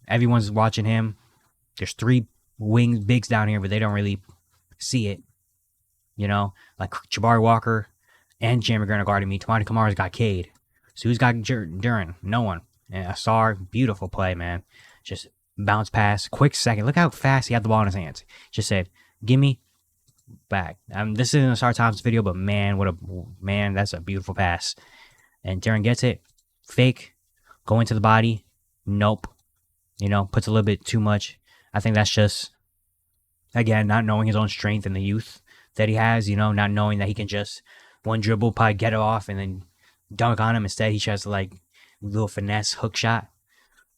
everyone's watching him. There's 3 wing bigs down here, but they don't really see it. You know, like Jabari Walker and Jalen McGurn are guarding me. Toumani Kamara's got Cade. So who's got Duren? No one. And Asar, beautiful play, man. Just bounce pass, quick second. Look how fast he had the ball in his hands. Just said, gimme back. This isn't a Asar Thompson video, but man, that's a beautiful pass. And Duren gets it. Fake. Go into the body. Nope. You know, puts a little bit too much. I think that's just, again, not knowing his own strength and the youth that he has, you know, not knowing that he can just one dribble, probably get it off and then dunk on him. Instead, he tries to like little finesse hook shot.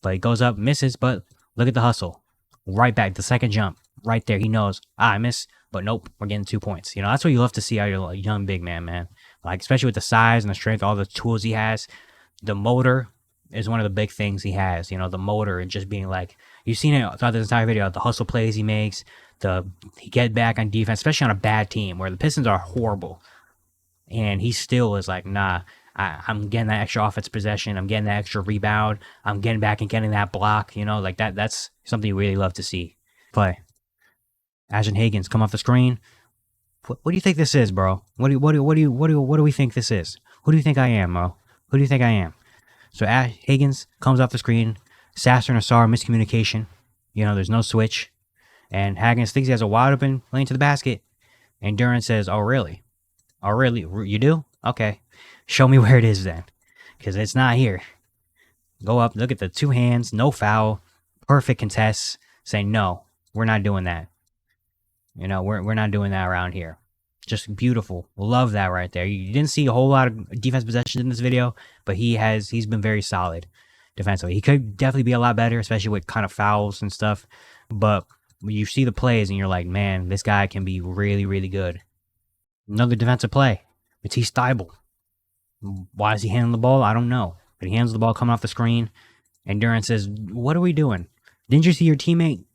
But he goes up, misses, but look at the hustle. Right back, the second jump, right there. He knows, I miss, but nope, we're getting 2 points. You know, that's what you love to see out of your young big man. Like, especially with the size and the strength, all the tools he has. The motor is one of the big things he has, you know, the motor and just being like, you've seen it throughout this entire video, the hustle plays he makes, he get back on defense, especially on a bad team where the Pistons are horrible. And he still is like, nah, I'm getting that extra offensive possession. I'm getting that extra rebound. I'm getting back and getting that block, you know, like that's something you really love to see. Play. Ashton Hagans come off the screen. What do you think this is, bro? What do we think this is? Who do you think I am, bro? Who do you think I am? So Hagans comes off the screen. Sasser and Asar, miscommunication. You know, there's no switch. And Hagans thinks he has a wide open lane to the basket. And Duren says, oh, really? Oh, really? You do? Okay. Show me where it is then. Because it's not here. Go up, look at the 2 hands, no foul, perfect contest. Say, no, we're not doing that. You know, we're not doing that around here. Just beautiful. Love that right there. You didn't see a whole lot of defense possessions in this video, but he's been very solid defensively. He could definitely be a lot better, especially with kind of fouls and stuff. But you see the plays and you're like, man, this guy can be really, really good. Another defensive play. Matisse Thybulle. Why is he handling the ball? I don't know. But he handles the ball coming off the screen. And Duren says, what are we doing? Didn't you see your teammate?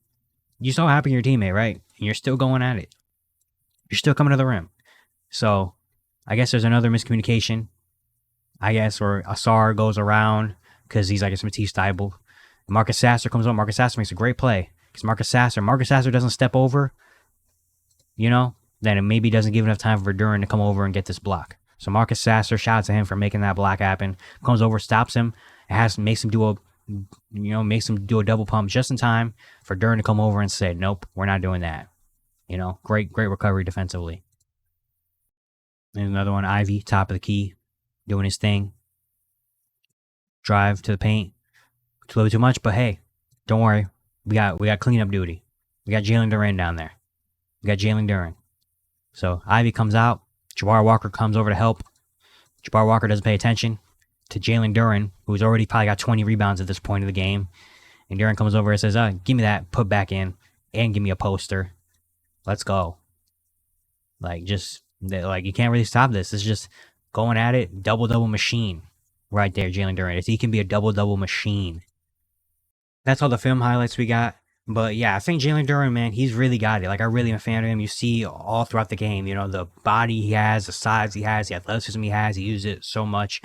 You saw what happened to your teammate, right? And you're still going at it. You're still coming to the rim. So, I guess there's another miscommunication. I guess, or Asar goes around because he's like, it's Matisse Thybulle. Marcus Sasser comes up. Marcus Sasser makes a great play. Because Marcus Sasser doesn't step over, you know, then it maybe doesn't give enough time for Duren to come over and get this block. So Marcus Sasser shouts at him for making that block happen. Comes over, stops him, makes him do a double pump just in time for Duren to come over and say, nope, we're not doing that. You know, great recovery defensively. There's another one, Ivy, top of the key, doing his thing. Drive to the paint. It's a little too much, but hey, don't worry. We got cleanup duty. We got Jalen Duren down there. We got Jalen Duren. So Ivy comes out. Jabari Walker comes over to help. Jabari Walker doesn't pay attention to Jalen Duren, who's already probably got 20 rebounds at this point of the game. And Duren comes over and says, give me that, put back in, and give me a poster. Let's go. Like, you can't really stop this. It's just going at it, double-double machine right there, Jalen Duren. He can be a double-double machine. That's all the film highlights we got. But yeah, I think Jalen Duren, man, he's really got it. Like, I really am a fan of him. You see all throughout the game, you know, the body he has, the size he has, the athleticism he has. He uses it so much.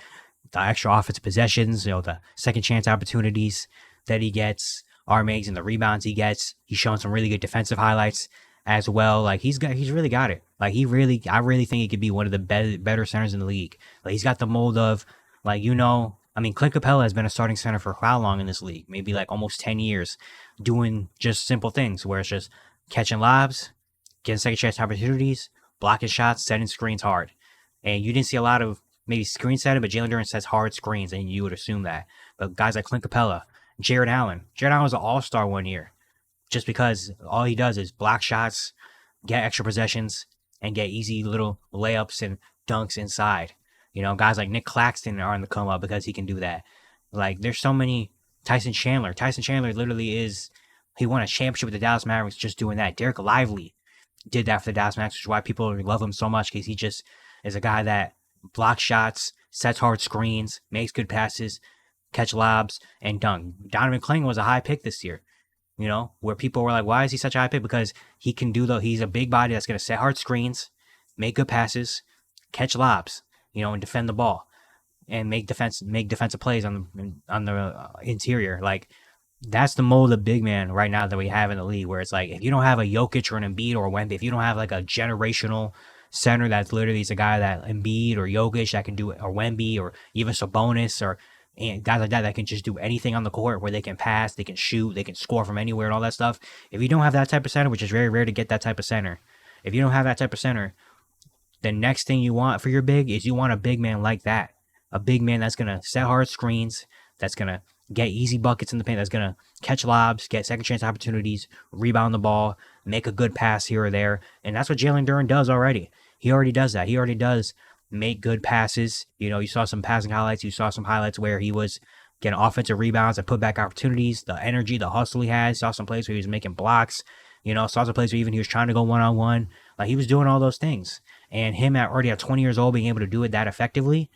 The extra offensive possessions, you know, the second chance opportunities that he gets are amazing. The rebounds he gets. He's showing some really good defensive highlights as well. Like, he's really got it. Like, I really think he could be one of the better centers in the league. Like, he's got the mold of, like, you know, I mean, Clint Capella has been a starting center for how long in this league? Maybe like almost 10 years, doing just simple things where it's just catching lobs, getting second chance opportunities, blocking shots, setting screens hard. And you didn't see a lot of maybe screen setting, but Jalen Duren sets hard screens, and you would assume that. But guys like Clint Capella, Jared Allen was an all-star one year just because all he does is block shots, get extra possessions, and get easy little layups and dunks inside. You know, guys like Nick Claxton are on the come up because he can do that. Like, there's so many. Tyson Chandler literally is He won a championship with the Dallas Mavericks just doing that. Derek Lively did that for the Dallas Mavericks, which is why people love him so much, because he just is a guy that blocks shots, sets hard screens, makes good passes, catch lobs, and dunk. Donovan Clingan was a high pick this year, you know, where people were like, why is he such a high pick? Because he can do he's a big body that's going to set hard screens, make good passes, catch lobs, you know, and defend the ball, and make defensive plays on the interior. Like, that's the mold of big man right now that we have in the league, where it's like, if you don't have a Jokic or an Embiid or a Wemby, if you don't have like a generational center that's literally a guy that Embiid or Jokic that can do it, or Wemby or even Sabonis or and guys like that can just do anything on the court, where they can pass, they can shoot, they can score from anywhere and all that stuff. If you don't have that type of center, which is very rare to get that type of center, if you don't have that type of center, the next thing you want for your big is you want a big man like that. A big man that's going to set hard screens, that's going to get easy buckets in the paint, that's going to catch lobs, get second chance opportunities, rebound the ball, make a good pass here or there. And that's what Jalen Duren does already. He already does that. He already does make good passes. You know, you saw some passing highlights. You saw some highlights where he was getting offensive rebounds and put back opportunities, the energy, the hustle he had. Saw some plays where he was making blocks. You know, saw some plays where even he was trying to go one-on-one. Like, he was doing all those things. And him already at 20 years old being able to do it that effectively,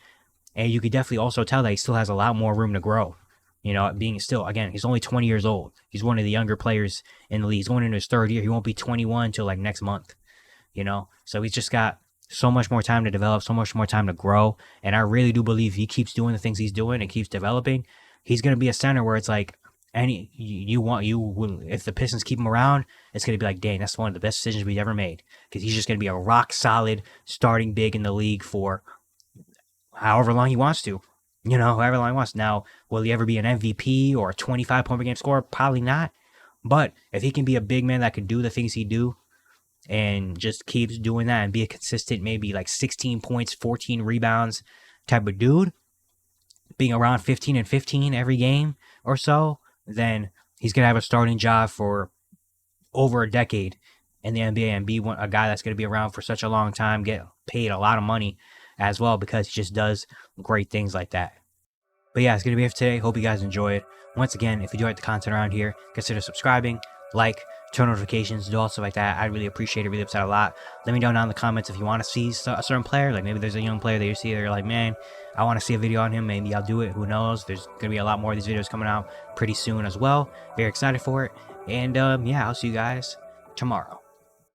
and you could definitely also tell that he still has a lot more room to grow. You know, being still, again, he's only 20 years old. He's one of the younger players in the league. He's going into his third year. He won't be 21 until like next month, you know? So he's just got so much more time to develop, so much more time to grow. And I really do believe he keeps doing the things he's doing and keeps developing, he's going to be a center where it's like, if the Pistons keep him around, it's going to be like, dang, that's one of the best decisions we've ever made. Because he's just going to be a rock solid starting big in the league for however long he wants to. You know, however long he wants. Now, will he ever be an MVP or a 25-point per game scorer? Probably not. But if he can be a big man that can do the things he do and just keeps doing that and be a consistent, maybe like 16 points, 14 rebounds type of dude, being around 15 and 15 every game or so, then he's going to have a starting job for over a decade in the NBA and be a guy that's going to be around for such a long time, get paid a lot of money as well, because he just does great things like that. But yeah, it's going to be it for today. Hope you guys enjoy it. Once again, if you do like the content around here, consider subscribing, like, turn notifications, do all stuff like that. I'd really appreciate it, really upset a lot. Let me know down in the comments if you want to see a certain player. Like, maybe there's a young player that you see that you're like, man, I want to see a video on him. Maybe I'll do it. Who knows? There's going to be a lot more of these videos coming out pretty soon as well. Very excited for it. And yeah, I'll see you guys tomorrow.